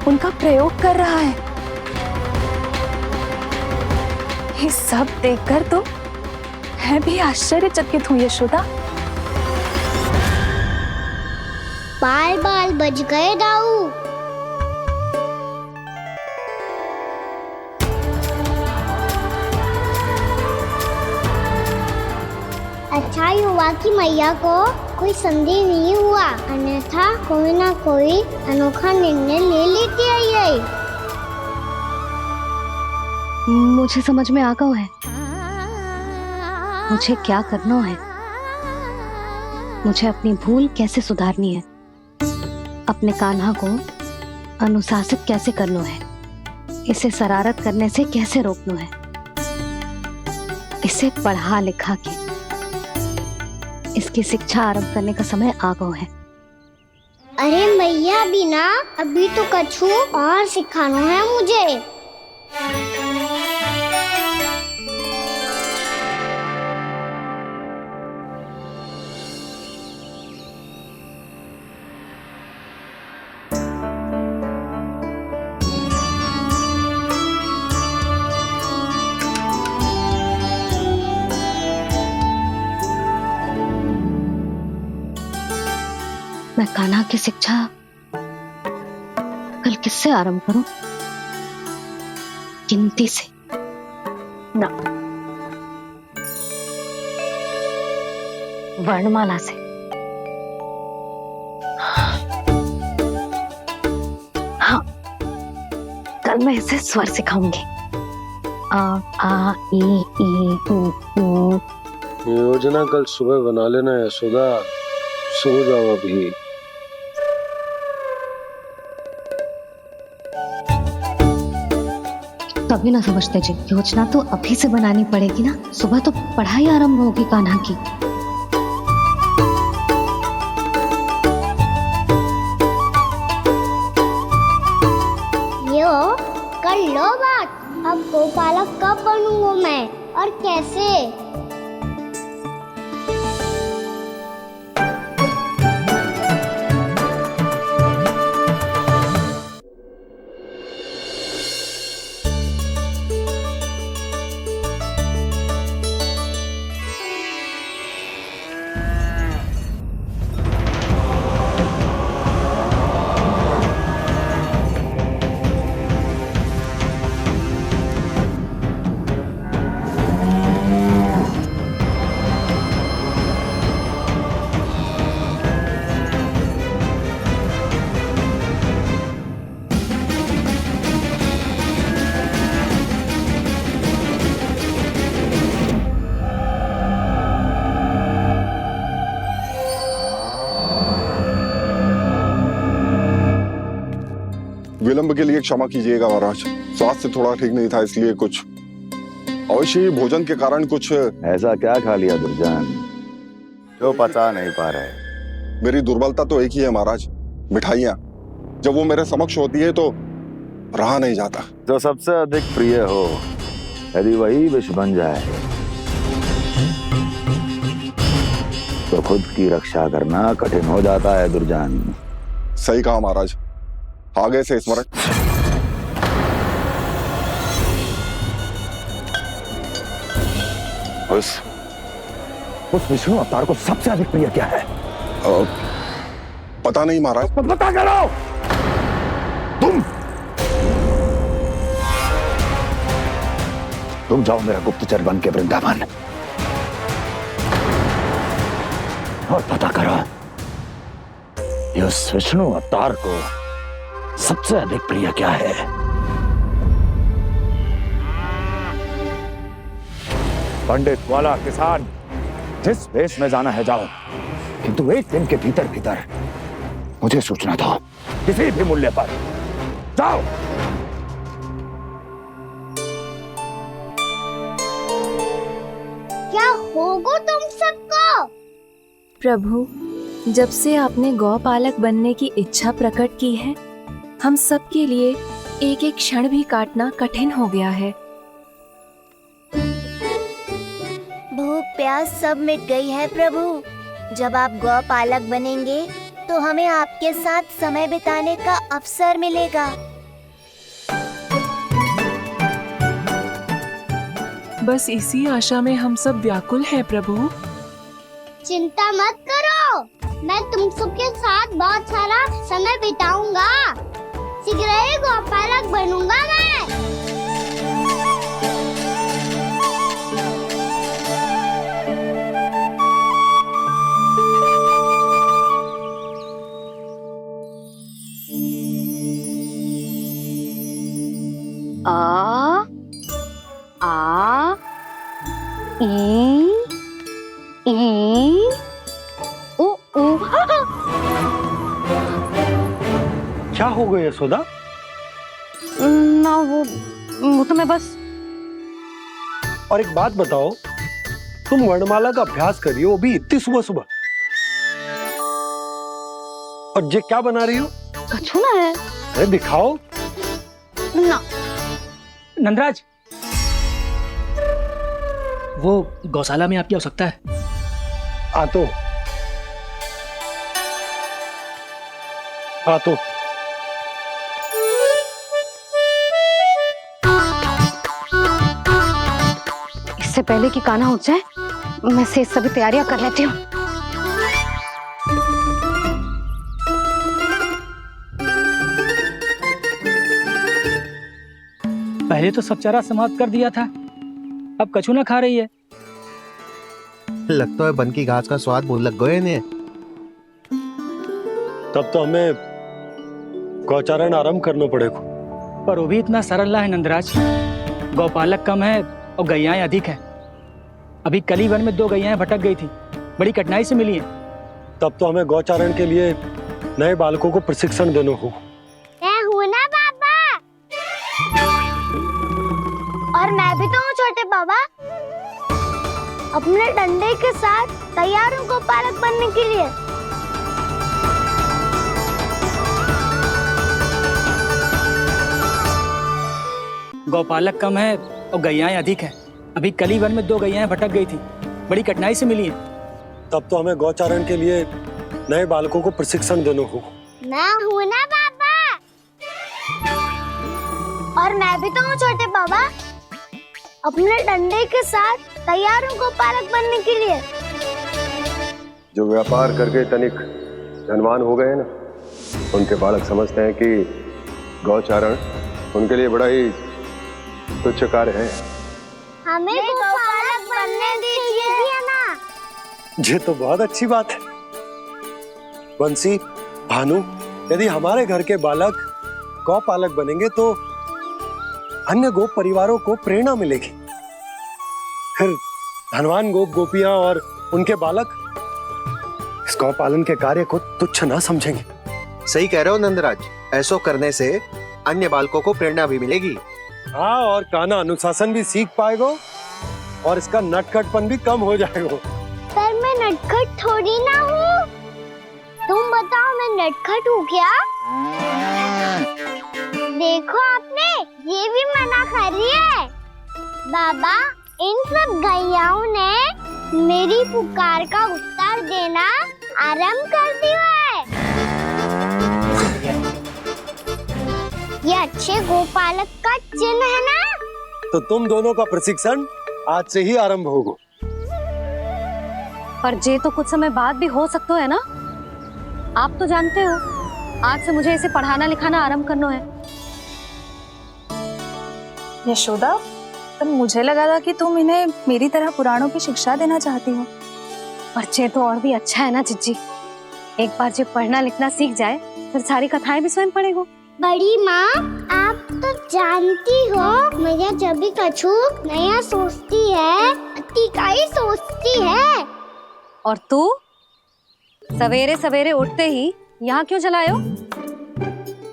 उनका प्रयोग कर रहा है। ये सब देखकर तो मैं भी आश्चर्यचकित हूँ यशोदा। बाल बाल बज गए दाऊ। अच्छा ही हुआ कि मैया को कोई संदेह नहीं हुआ, अन्यथा कोई ना कोई अनोखा निर्णय ले लेती है ये। मुझे समझ में आ गया है मुझे क्या करना है। मुझे अपनी भूल कैसे सुधारनी है, अपने कान्हा को अनुशासित कैसे करना है, इसे शरारत करने से कैसे रोकना है, इसे पढ़ा लिखा के इसकी शिक्षा आरंभ करने का समय आ गया है। अरे मैया बिना अभी तो कछु और सिखाना है मुझे। मैं कान्हा की शिक्षा कल किससे आरंभ करूं? गिनती से ना, वर्णमाला से। हाँ, कल मैं इसे स्वर सिखाऊंगी। आ आ ई ई उ ऊ। योजना कल सुबह बना लेना यशोदा, सो जाओ अभी। तभी ना समझते जी, योजना तो अभी से बनानी पड़ेगी ना। सुबह तो पढ़ाई आरंभ होगी कान्हा की। यो कर लो बात। अब गोपालक कब बनूंगा मैं और कैसे? विलंब के लिए क्षमा कीजिएगा महाराज, स्वास्थ्य थोड़ा ठीक नहीं था इसलिए कुछ अवश्य ही भोजन के कारण कुछ। ऐसा क्या खा लिया दुर्जन जो पता नहीं पा रहे? मेरी दुर्बलता तो एक ही है महाराज, मिठाइयाँ। जब वो मेरे समक्ष होती है तो रहा नहीं जाता। जो सबसे अधिक प्रिय हो यदि वही विष बन जाए तो खुद की रक्षा करना कठिन हो जाता है दुर्जन। सही कहा महाराज, आगे से स्मरण। उस विष्णु अवतार को सबसे अधिक प्रिय क्या है? पता नहीं महाराज। पता करो। तुम जाओ मेरा गुप्तचर बन के वृंदावन और पता करो उस विष्णु अवतार को सबसे अधिक प्रिय क्या है। पंडित वाला किसान जिस वेश में जाना है जाओ, किंतु एक दिन के भीतर भीतर मुझे सूचना दो, किसी भी मूल्य पर। जाओ। क्या होगा तुम सबको? प्रभु, जब से आपने गौपालक बनने की इच्छा प्रकट की है, हम सब के लिए एक एक क्षण भी काटना कठिन हो गया है। भूख प्यास सब मिट गई है प्रभु। जब आप गौपालक बनेंगे तो हमें आपके साथ समय बिताने का अवसर मिलेगा। बस इसी आशा में हम सब व्याकुल हैं प्रभु। चिंता मत करो, मैं तुम सबके साथ बहुत सारा समय बिताऊंगा। शीघ्र ही गोपालक बनूंगा मैं। आ आ ई उ उ। क्या हो गया यशोदा? ना वो तो मैं बस। और एक बात बताओ, तुम वर्णमाला का अभ्यास कर रही हो, वो भी इतनी सुबह सुबह, और ये क्या बना रही हो? कछु ना है। अरे दिखाओ ना। नंदराज, वो गौशाला में आपकी आवश्यकता है। आ तो इससे पहले कि कान्हा उठ जाए, मैं से सभी तैयारियां कर लेती हूँ। पहले तो सब चारा समाप्त कर दिया था, अब कछु ना खा रही है। लगता है बन की घास का स्वाद भूल लग गए ने। तब तो हमें गौचारण आरंभ करना पड़ेगा। पर वो भी इतना सरल ना है नंदराज। गौपालक कम है और गैयाएं अधिक है। अभी कली वन में 2 गैयाएं भटक गई थी, बड़ी कठिनाई से मिली है। तब तो हमें गौचारण के लिए नए बालकों को प्रशिक्षण देना होगा। मैं हूँ ना बाबा, और मैं भी तो हूँ छोटे बाबा। अपने डंडे के साथ तैयार हूँ गोपालक बनने के लिए। गौपालक कम है और गैयाएं अधिक है। अभी कली वन में 2 गैयाएं भटक गई थी, बड़ी कठिनाई से मिली है। तब तो हमें गौचारण के लिए नए बालकों को प्रशिक्षण देना होगा। मैं हूँ ना बाबा, और मैं भी तो हूँ छोटे बाबा। अपने डंडे के साथ तैयार हूँ गोपालक बनने के लिए। जो व्यापार करके तनिक धनवान हो गए ना, उनके बालक समझते हैं कि गौचारण उनके लिए बड़ा ही तुच्छ कार्य है। हमें गोपालक बनने दीजिए ना। ये तो बहुत अच्छी बात है। बंसी, भानु, यदि हमारे घर के बालक गौपालक बनेंगे तो अन्य गोप परिवारों को प्रेरणा मिलेगी। फिर धनवान गोप गोपियां और उनके बालक इस गौपालन के कार्य को तुच्छ ना समझेंगे। सही कह रहे हो नंदराज, ऐसा करने से अन्य बालकों को प्रेरणा भी मिलेगी। हाँ, और कान्हा अनुशासन भी सीख पाएगा और इसका नटखटपन भी कम हो जाएगा। पर मैं नटखट थोड़ी ना हूँ। तुम बताओ, मैं नटखट हूँ क्या? देखो आपने, ये भी मना कर रही है। बाबा, इन सब गैयाओं ने मेरी पुकार का उत्तर देना आरंभ कर दिया है। ये अच्छे गोपालक का चिन्ह है ना? तो तुम दोनों का प्रशिक्षण आज से ही आरंभ होगा। पर जे तो कुछ समय बाद भी हो सकता है ना। आप तो जानते हो, आज से मुझे इसे पढ़ाना लिखाना आरंभ करना है। यशोदा, पर मुझे लगा था कि तुम इन्हें मेरी तरह पुराणों की शिक्षा देना चाहती हो। पर जे तो और भी अच्छा है ना जिज्जी। एक बार जब पढ़ना लिखना सीख जाए, फिर सारी कथाएं भी स्वयं पढ़ेगा। बड़ी माँ, आप तो जानती हो, मैया जब भी कछु नया सोचती है, अतिका ही सोचती है। और तू सवेरे सवेरे उठते ही यहाँ क्यों चलाए हो?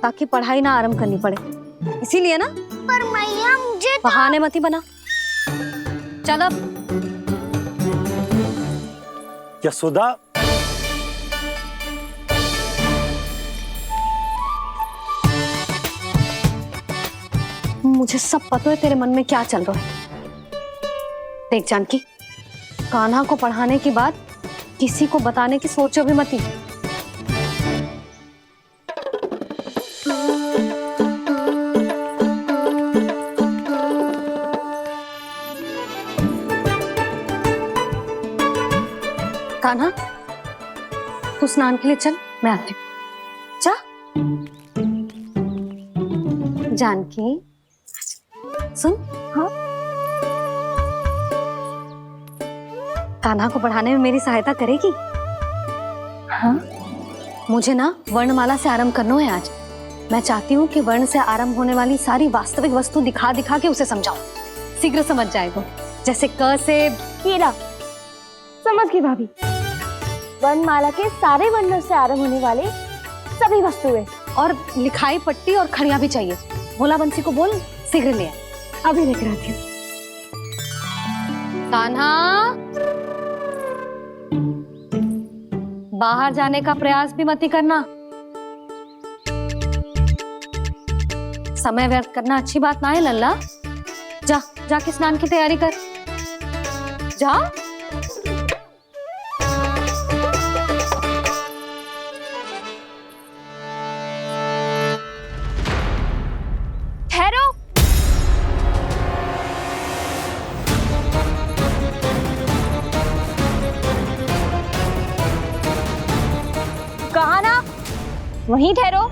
ताकि पढ़ाई ना आरंभ करनी पड़े, इसीलिए ना। पर मैया मुझे बहाने मत ही बना। चल अब। यशोदा, मुझे सब पता है तेरे मन में क्या चल रहा है। देख जानकी, कान्हा को पढ़ाने की बात किसी को बताने की सोचो भी मत ही। कान्हा, तू स्नान के लिए चल, मैं आती हूँ। जा। जानकी सुन। हाँ? कान्हा को पढ़ाने में मेरी सहायता करेगी? हाँ? मुझे ना वर्णमाला से आरंभ करना है आज। मैं चाहती हूँ कि वर्ण से आरंभ होने वाली सारी वास्तविक वस्तु दिखा दिखा के उसे समझाऊं। शीघ्र समझ जाएगा। जैसे क से कीड़ा। समझ गई भाभी। वर्णमाला के सारे वर्णों से आरंभ होने वाले सभी वस्तुएं और लिखाई पट्टी और खड़िया भी चाहिए। भोला बंसी को बोल शीघ्र ले आए। अभी लेकर आती हूँ। कान्हा, बाहर जाने का प्रयास भी मत ही करना। समय व्यर्थ करना अच्छी बात ना है लल्ला। जा, जाके स्नान की तैयारी कर। जा। ठहरो। कहा ना, वहीं ठहरो।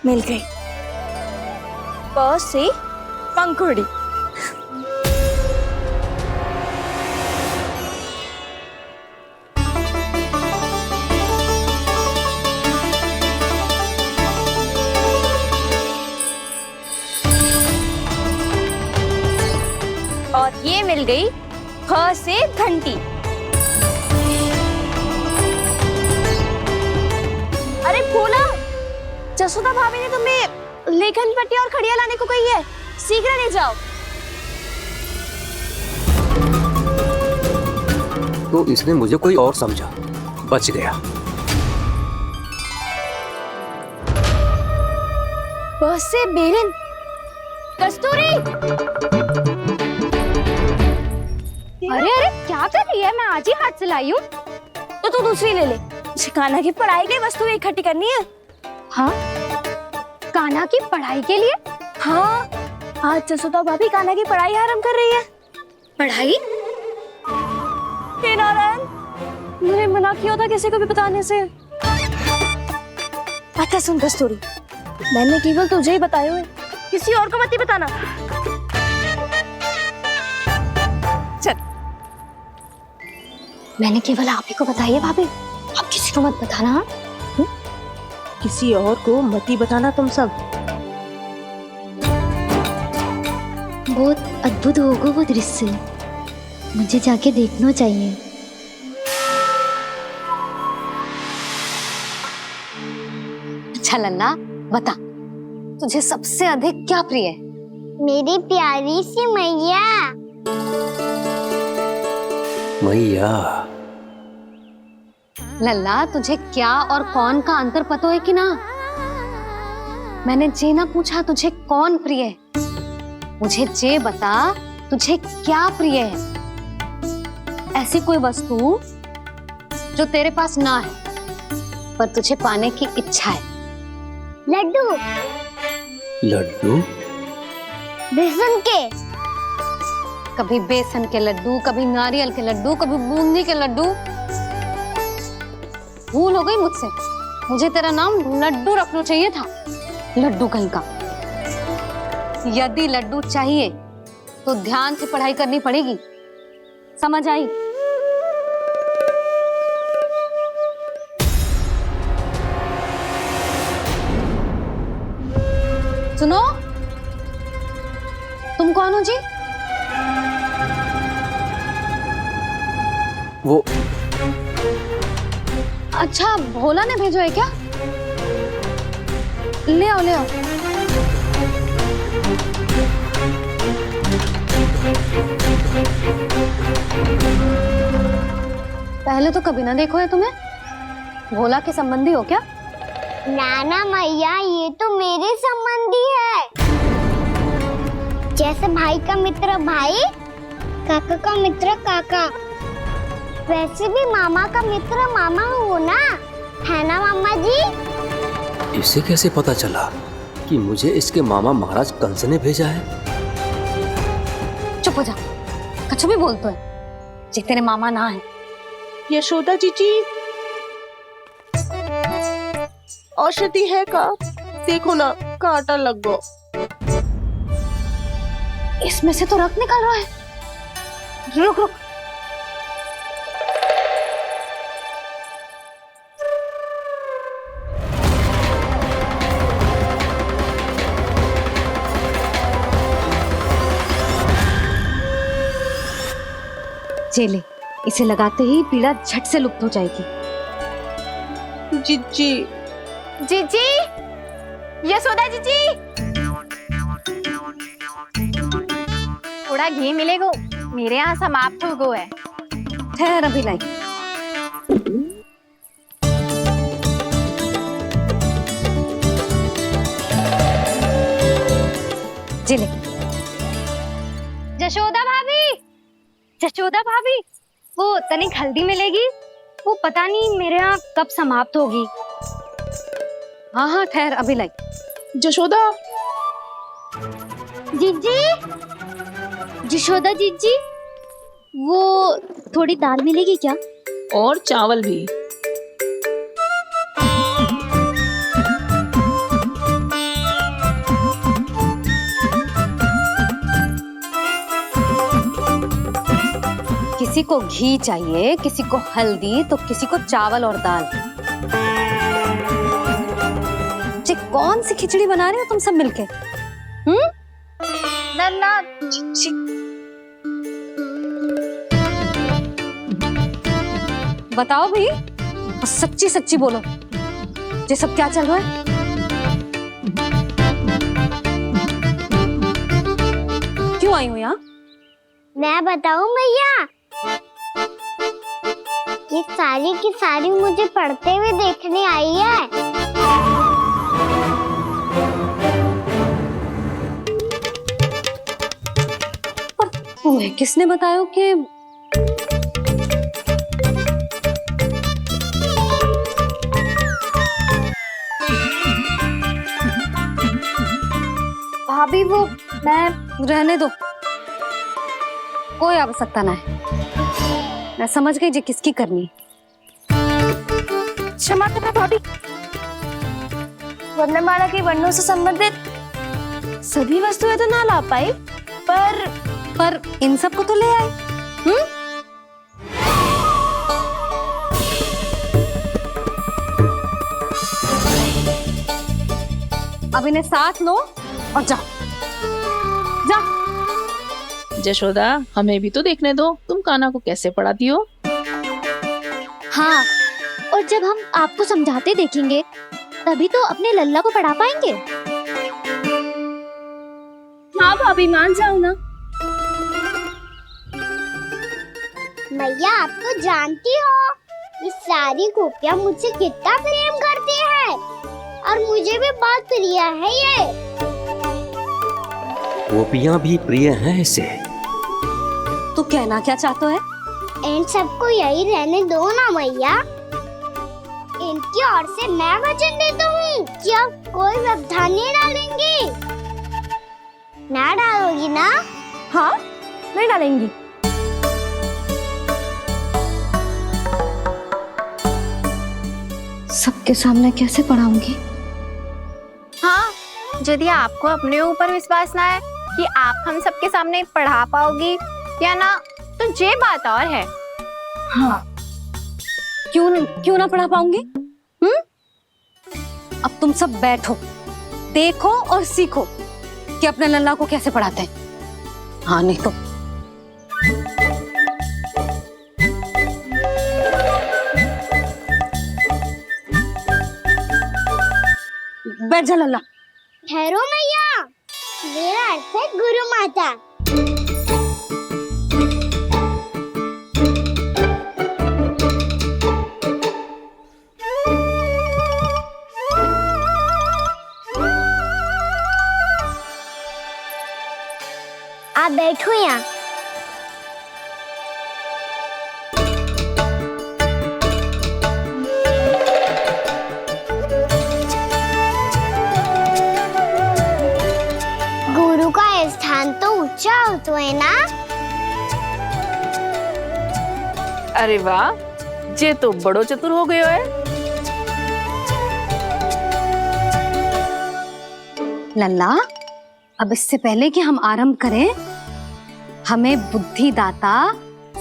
मिल गई। प से पंखुड़ी। और ये मिल गई फ से घंटी। अरे भोला, जसोदा भाभी ने तुम्हें लेखन पट्टी और खड़िया लाने को कही है, शीघ्र ले जाओ। तो इसने मुझे कोई और समझा, बच गया। बस से बेलन। कस्तूरी। अरे अरे क्या कर रही है? मैं आज ही हाथ से लाई हूँ। तो तू दूसरी ले ले। कान्हा की पढ़ाई की वस्तु इकट्ठी करनी है। हाँ, कान्हा की पढ़ाई के लिए? हाँ, आज जसोदा भाभी कान्हा की पढ़ाई आरंभ कर रही है। पढ़ाई? हे नारायण, मैंने मना किया था किसी को भी बताने से। अच्छा सुन कस्तूरी, मैंने केवल तुझे ही बताए हुए, किसी और को मत ही बताना। चल। मैंने केवल आप ही को बताई है भाभी, आप किसी को मत बताना। किसी और को मत ही बताना तुम सब। बहुत अद्भुत होगा वो दृश्य, मुझे जाके देखना चाहिए। अच्छा लल्ला, बता तुझे सबसे अधिक क्या प्रिय है? मेरी प्यारी सी मैया। मैया। लल्ला, तुझे क्या और कौन का अंतर पता है कि ना? मैंने जे ना पूछा तुझे कौन प्रिय है, मुझे जे बता तुझे क्या प्रिय है। ऐसी कोई वस्तु जो तेरे पास ना है पर तुझे पाने की इच्छा है। लड्डू। लड्डू? बेसन के। कभी बेसन के लड्डू, कभी नारियल के लड्डू, कभी बूंदी के लड्डू। भूल हो गई मुझसे, मुझे तेरा नाम लड्डू रखना चाहिए था। लड्डू कहीं का। यदि लड्डू चाहिए तो ध्यान से पढ़ाई करनी पड़ेगी, समझ आई? सुनो, तुम कौन हो जी? वो अच्छा, भोला ने भेजो है क्या? ले आओ, ले आओ। पहले तो कभी ना देखो है तुम्हें। भोला के संबंधी हो क्या? नाना मैया, ये तो मेरे संबंधी है। जैसे भाई का मित्र भाई, काका का मित्र काका, वैसे भी मामा का मित्र मामा हो ना, है ना मामा जी? इसे कैसे पता चला कि मुझे इसके मामा महाराज कंस ने भेजा है? चुप हो जा, कछु भी बोलते है जे तेरे मामा ना है। यशोदा जीजी, औषधि है का? देखो ना, कांटा लग गो। इसमें से तो रक्त निकल रहा है। रुक रुक, चले, इसे लगाते ही पीड़ा झट से लुप्त हो जाएगी। जीजी, जीजी, यशोदा जीजी, थोड़ा घी मिलेगा, मेरे यहाँ समाप्त हो गया है। ठहर अभी लाई। जिले, जशोदा भाभी, जशोदा भाभी, वो तनिक हल्दी मिलेगी? वो पता नहीं मेरे यहाँ कब समाप्त होगी। हाँ हाँ ठहर अभी लाई। जशोदा, जीजी, जशोदा जीजी, वो थोड़ी दाल मिलेगी क्या? और चावल भी। किसी को घी चाहिए, किसी को हल्दी, तो किसी को चावल और दाल। जी कौन सी खिचड़ी बना रहे हो तुम सब मिलके? नन्ना, बताओ भाई, सच्ची सच्ची बोलो, ये सब क्या चल रहा है? क्यों आई हो यहाँ? मैं बताऊं भैया, ये सारी की सारी मुझे पढ़ते हुए देखने आई है। तुम्हें किसने बताया कि भाभी? वो मैं रहने दो, कोई आवश्यकता ना है। मैं समझ गई जी किसकी करनी। क्षमा करना भाभी, वर्णमाला के वर्णों से संबंधित सभी वस्तुएं तो ना ला पाई, पर इन सब को तो ले आए। अब इन्हें साथ लो और जाओ। जा। जशोदा, हमें भी तो देखने दो, तुम कान्हा को कैसे पढ़ाती हो। हाँ, और जब हम आपको समझाते देखेंगे तभी तो अपने लल्ला को पढ़ा पाएंगे। हाँ भाभी, मान जाओ ना। मैया, आप तो जानती हो ये सारी गोपियां मुझसे कितना प्रेम करती है, और मुझे भी बहुत प्रिय है ये। गोपियां भी प्रिय हैं इसे। तू कहना क्या चाहता है? इन सबको यही रहने दो ना मैया। इनकी ओर से मैं वचन देता हूँ कि अब कोई व्यवधान नहीं डालेंगी। ना डालोगी ना? हाँ, नहीं डालेंगी। सबके सामने कैसे पढ़ाऊंगी? हाँ, यदि आपको अपने ऊपर विश्वास ना है कि आप हम सबके सामने पढ़ा पाओगी या ना, तो ये बात और है। हाँ, क्यों ना पढ़ा पाऊंगी? अब तुम सब बैठो, देखो और सीखो कि अपने लल्ला को कैसे पढ़ाते हैं। हाँ, नहीं तो बैठ जा लल्ला। ठहरो मैया, मेरा अर्थ है गुरु माता। अच्छा हो तो है ना। अरे वाह, जे तो बड़ो चतुर हो गयो है। लल्ला, अब इससे पहले कि हम आरंभ करें, हमें बुद्धि दाता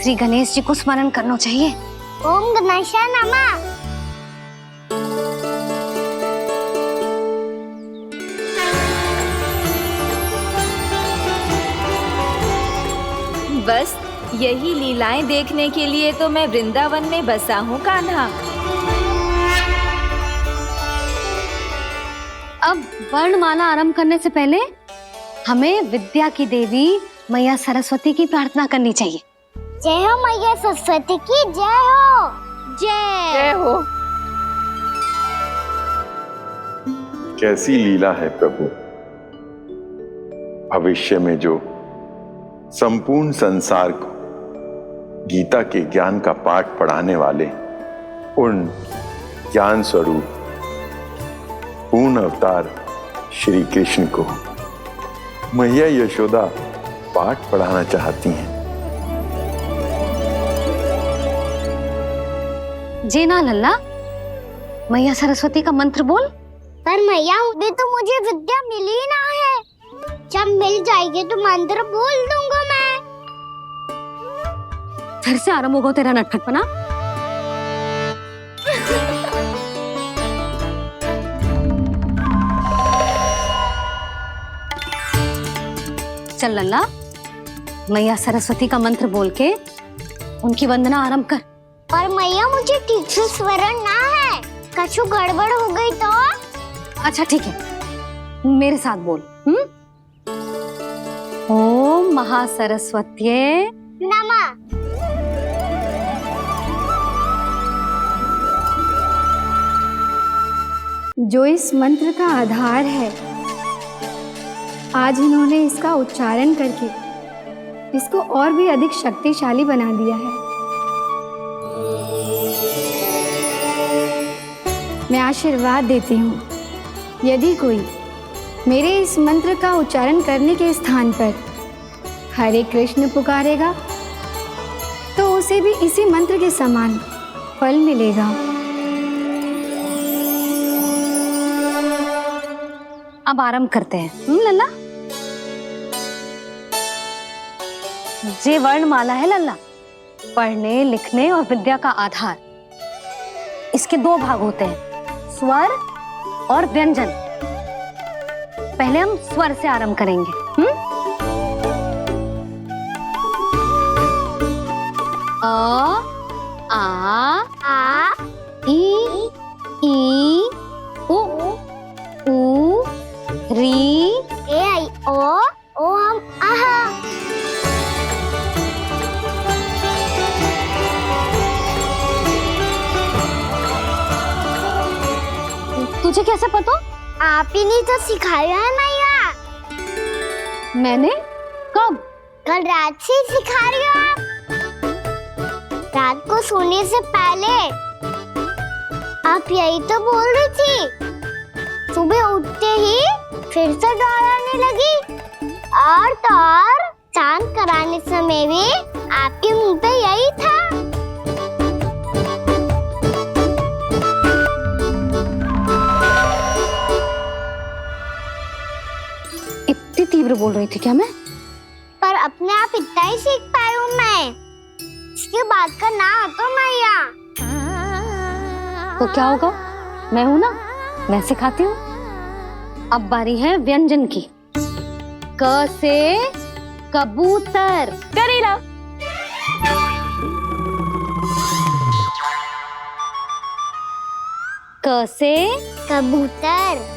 श्री गणेश जी को स्मरण करना चाहिए। ओम गणेशाय नमः। बस यही लीलाएं देखने के लिए तो मैं वृंदावन में बसा हूँ कान्हा। अब वर्णमाला आरंभ करने से पहले हमें विद्या की देवी मैया सरस्वती की प्रार्थना करनी चाहिए। जय हो मैया सरस्वती की जय हो। जय हो। कैसी लीला है प्रभु। भविष्य में जो संपूर्ण संसार को गीता के ज्ञान का पाठ पढ़ाने वाले उन ज्ञान स्वरूप पूर्ण अवतार श्री कृष्ण को मैया यशोदा पाठ पढ़ाना चाहती हैं। जी ना लल्ला, मैया सरस्वती का मंत्र बोल। पर मैया अभी तो मुझे विद्या मिली ना है। जब मिल जाएगी तो मंत्र बोल दूंगा मैं। फिर से आरंभ होगा तेरा नटखटपना। चल लल्ला, मैया सरस्वती का मंत्र बोल के उनकी वंदना आरंभ कर। पर मैया मुझे ठीक से स्मरण ना है, कछु गड़बड़ हो गई तो? अच्छा ठीक है, मेरे साथ बोल। ओम महासरस्वत्यै नमः। जो इस मंत्र का आधार है, आज इन्होंने इसका उच्चारण करके इसको और भी अधिक शक्तिशाली बना दिया है। मैं आशीर्वाद देती हूँ, यदि कोई मेरे इस मंत्र का उच्चारण करने के स्थान पर हरे कृष्ण पुकारेगा तो उसे भी इसी मंत्र के समान फल मिलेगा। अब आरंभ करते हैं। लल्ला, जे वर्णमाला है लल्ला, पढ़ने लिखने और विद्या का आधार। इसके दो भाग होते हैं, स्वर और व्यंजन। पहले हम स्वर से आरंभ करेंगे। अ, आ, ई, उ, री, ए आई ओ हम आहा। तुझे कैसे पता? आप ही ने तो सिखाया है मैया। मैंने? कब? कल रात से सिखा रही हो आप। रात को सोने से पहले आप यही तो बोल रही थी। सुबह उठते ही फिर से दोहराने लगी, और तो और चांद कराने समय भी आपके मुंह पे यही था। इतनी तीव्र बोल रही थी क्या मैं? पर अपने आप इतना ही सीख पाई हूँ मैं। इसके बाद का ना तो मैया। तो क्या होगा? मैं हूं ना, मैं सिखाती हूँ। अब बारी है व्यंजन की। क से कबूतर। करेला। क से कबूतर।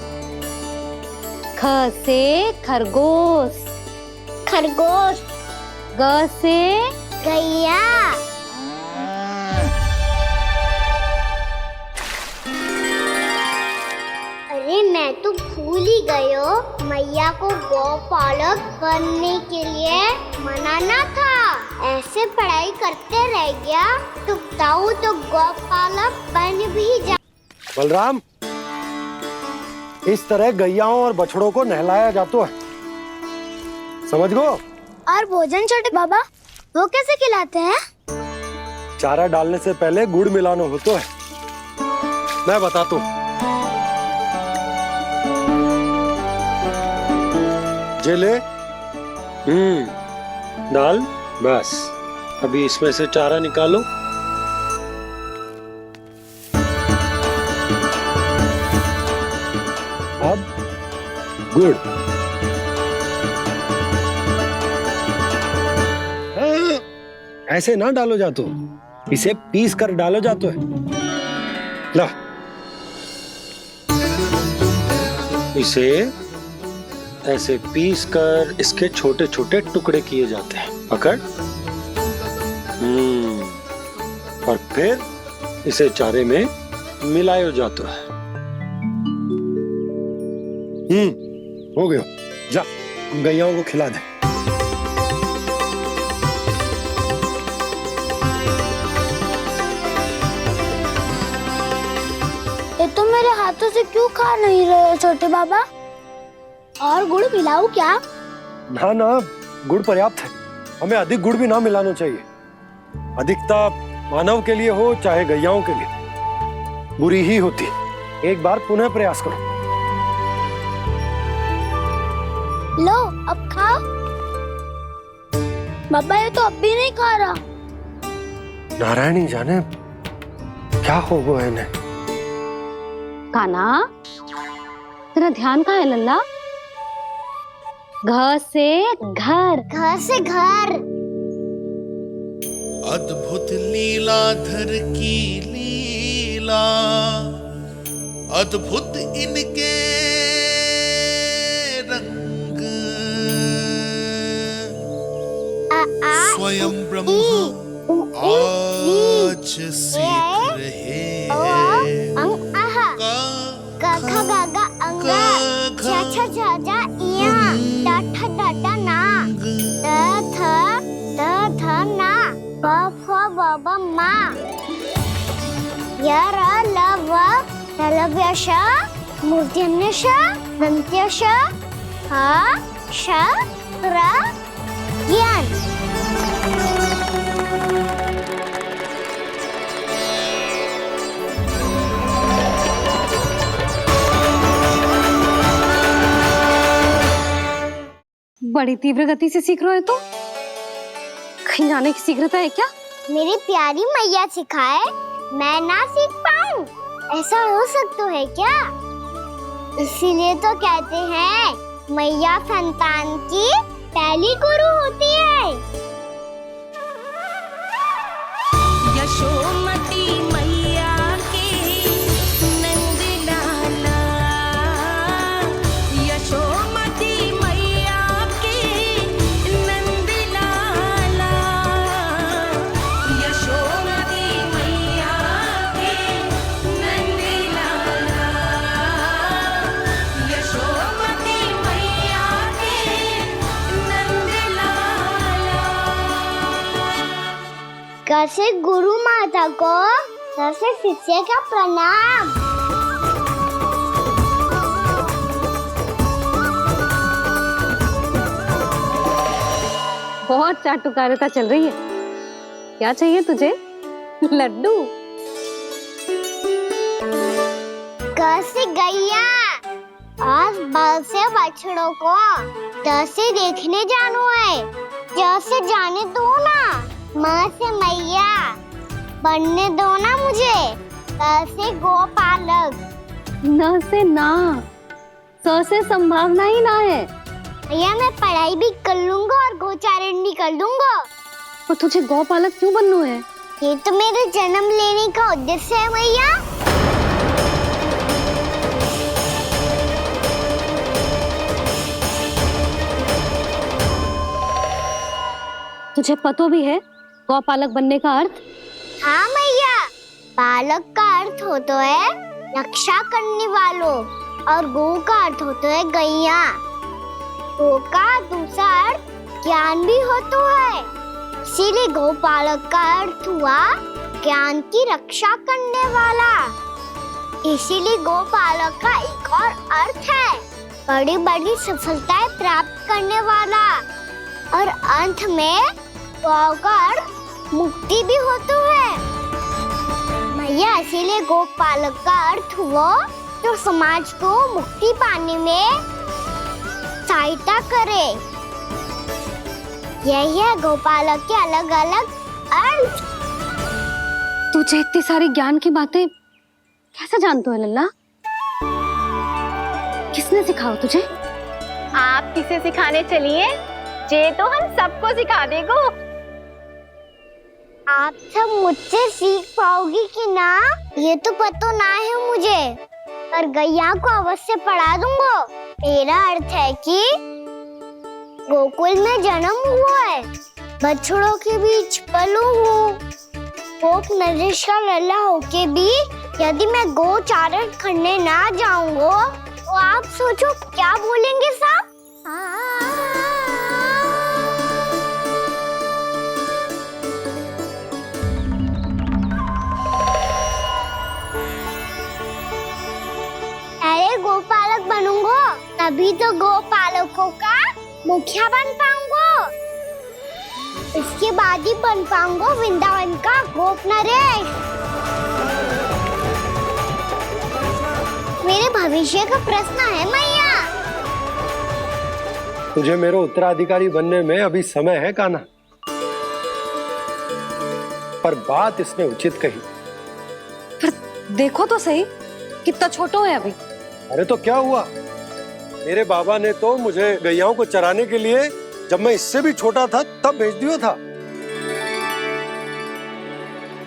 ख से खरगोश। खरगोश। ग से गैया। अरे मैं तो भूल ही गई हूँ, मैया को गौपालक बनने के लिए मनाना था। ऐसे पढ़ाई करते रह गया तो बताओ तो गौपालक बन भी जा। बलराम, इस तरह गैयाओं और बछड़ों को नहलाया जाता है, समझ गो? और भोजन छोटे बाबा वो कैसे खिलाते हैं? चारा डालने से पहले गुड़ मिलाना हो तो है, मैं बताता हूँ। जे ले, डाल, बस अभी इसमें से चारा निकालो। अब गुड़, ऐसे ना डालो जातो, इसे पीस कर डालो जातो है। ला, इसे ऐसे पीस कर इसके छोटे छोटे टुकड़े किए जाते हैं। पकड़, और फिर इसे चारे में मिलायो जाता है। हो गया, जा गैयाओं को खिला दे। ये तो मेरे हाथों से क्यों खा नहीं रहे छोटे बाबा? और गुड़ मिलाऊं क्या? ना ना, गुड़ पर्याप्त है, हमें अधिक गुड़ भी ना मिलाना चाहिए। अधिकता मानव के लिए हो चाहे गैयाओं के लिए बुरी ही होती। एक बार पुनः प्रयास करो। लो अब खाओ। बाबा ये तो अब भी नहीं खा रहा। नारायणी जाने क्या हो गया है इन्हें। कान्हा, तेरा ध्यान कहाँ है लल्ला? घर से घर, घर से घर। अद्भुत लीलाधर की लीला, अद्भुत इनके रंग, स्वयं ब्रह्मा आज सीख रहे हैं। गा गा गा अंगा, छा छा छा जा इया, डा ठा डा डा ना, दा धा ना, बा फा बा बा मा, या रा ला वा, ललव्यशा, मूर्धन्यशा, दन्त्यशा, हा शा रा ज्ञान। बड़ी तीव्र गति से सीख रहे हो तो कहीं जाने की शीघ्रता है क्या? मेरी प्यारी मैया सिखाए, मैं ना सीख पाऊं, ऐसा हो सकता है क्या? इसीलिए तो कहते हैं मैया संतान की पहली गुरु होती है। यशोमती मैया के नंद लाला, यशोमती मैया के नंद लाला, यशोमती मैया के नंद लाला, यशोमती मैया के नंद लाला। कैसे गुरु माता को, कैसे शिष्य का प्रणाम। बहुत चाटुकारिता चल रही है। क्या चाहिए तुझे? लड्डू? कैसे गैया आज बाल से बछड़ों को कैसे देखने जानो है, जैसे जाने दो ना, माँ से मैया बनने दो ना मुझे, कैसे गोपालक। न से ना, स से संभावना ही ना है। भैया मैं पढ़ाई भी कर लूंगा और गोचारण भी कर लूंगा। तो तुझे गौपालक क्यों बनना है? ये तो मेरे जन्म लेने का उद्देश्य है भैया। तुझे पतो भी है गौपालक बनने का अर्थ? हाँ मैया, पालक का अर्थ होता है रक्षा करने वालों और गौ का अर्थ होता है गैया। गौ का दूसरा अर्थ ज्ञान भी होता है, इसीलिए गौपालक का अर्थ हुआ ज्ञान की रक्षा करने वाला। इसीलिए गौपालक का एक और अर्थ है बड़ी बड़ी सफलताएं प्राप्त करने वाला। और अंत में गौकर मुक्ति भी होती है। मैया इसीलिए गोपालक का अर्थ हुआ जो समाज को मुक्ति पाने में सहायता करे। यही है गोपालक के अलग अलग अर्थ। तुझे इतनी सारी ज्ञान की बातें कैसे जानते हो लल्ला? किसने सिखाओ तुझे? आप किसे सिखाने चलिए? जे तो हम सबको सिखा देगो। आप सब मुझसे सीख पाओगी कि ना ये तो पता ना है मुझे, पर गैया को अवश्य पढ़ा दूंगा। मेरा अर्थ है कि गोकुल में जन्म हुआ है, बछड़ों के बीच पलू हूँ। गोप नरेश का लल्ला होके भी यदि मैं गोचारण करने ना जाऊंगा तो आप सोचो क्या बोलेंगे साहब? अरे गोपालक बनूंगा तभी तो गोपालकों का मुखिया बन पाऊंगा। इसके बाद ही बन पाऊंगा वृंदावन का गोप नरेश। मेरे भविष्य का प्रश्न है मैया। तुझे मेरे उत्तराधिकारी बनने में अभी समय है कान्हा, पर बात इसने उचित कही। पर देखो तो सही कितना छोटो है अभी। अरे तो क्या हुआ, मेरे बाबा ने तो मुझे गैयाओं को चराने के लिए जब मैं इससे भी छोटा था तब भेज दिया था।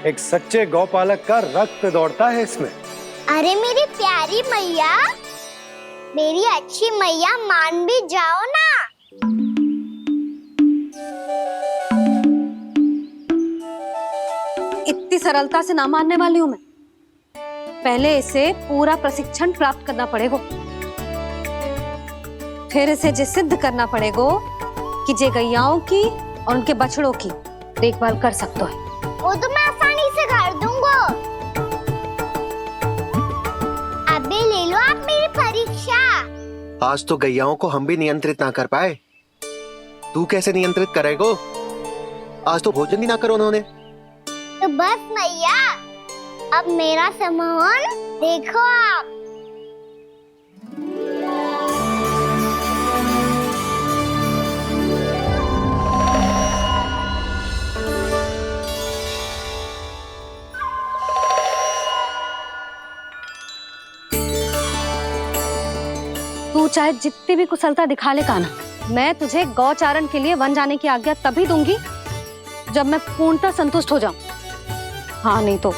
एक सच्चे गौपालक का रक्त दौड़ता है इसमें। अरे मेरी प्यारी मैया, मेरी अच्छी मैया, मान भी जाओ ना। इतनी सरलता से ना मानने वाली हूं मैं। पहले इसे पूरा प्रशिक्षण प्राप्त करना पड़ेगा, फिर इसे जे सिद्ध करना पड़ेगा कि जे गैयाओं की और उनके बछड़ों की देखभाल कर सकता है। वो तो मैं आसानी से कर दूंगा। अबे ले लो आप मेरी परीक्षा। आज तो गैयाओं को हम भी नियंत्रित ना कर पाए, तू कैसे नियंत्रित करेगो? आज तो भोजन ही ना करो उन्होंने। तो बस मैया, अब मेरा सम्मान देखो आप। तू चाहे जितनी भी कुशलता दिखा ले कान्हा, मैं तुझे गौचारण के लिए वन जाने की आज्ञा तभी दूंगी जब मैं पूर्णतः संतुष्ट हो जाऊं। हाँ नहीं तो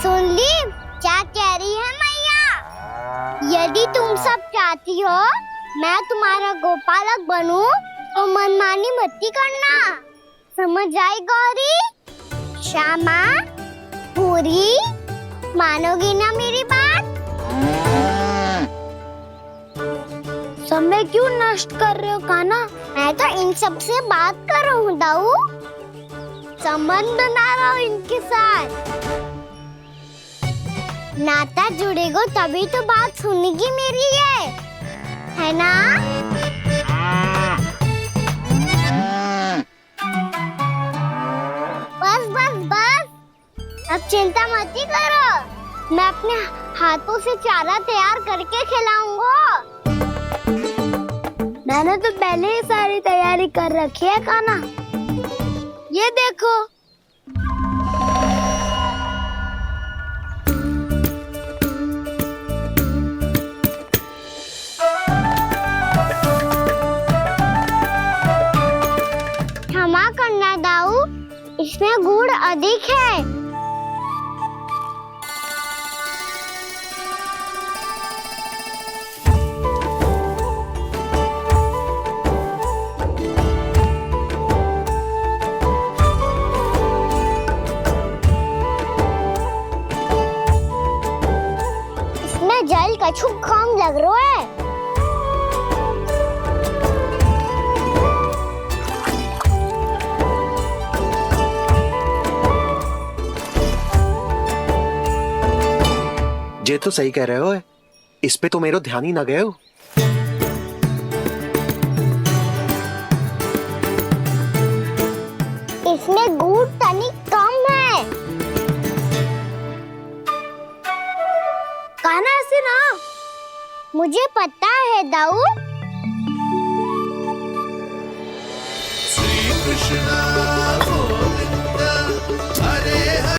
सुन ली क्या कह रही है मैया? यदि तुम सब चाहती हो मैं तुम्हारा गोपालक बनूं तो मनमानी मत करना, समझ आई गौरी? श्यामा, पूरी, मानोगी ना मेरी बात? समय क्यों नष्ट कर रहे हो कान्हा? मैं तो इन सब से बात कर रहा हूँ दाऊ, संबंध बना रहा हूँ इनके साथ। नाता जुड़ेगा तभी तो बात सुनेगी मेरी, ये है ना? बस बस बस, अब चिंता मत ही करो, मैं अपने हाथों से चारा तैयार करके खिलाऊंगा। मैंने तो पहले ही सारी तैयारी कर रखी है कान्हा, ये देखो। क्षमा करना दाऊ, इसमें गुड़ अधिक है। इसमें जल कछु कम लग रहा है। जे तो सही कह रहे हो, इस पे तो मेरो ध्यान ही ना गए हो। इसमें गुड़ तनिक कम है। कहना ऐसे ना, मुझे पता है दाऊ। Krishna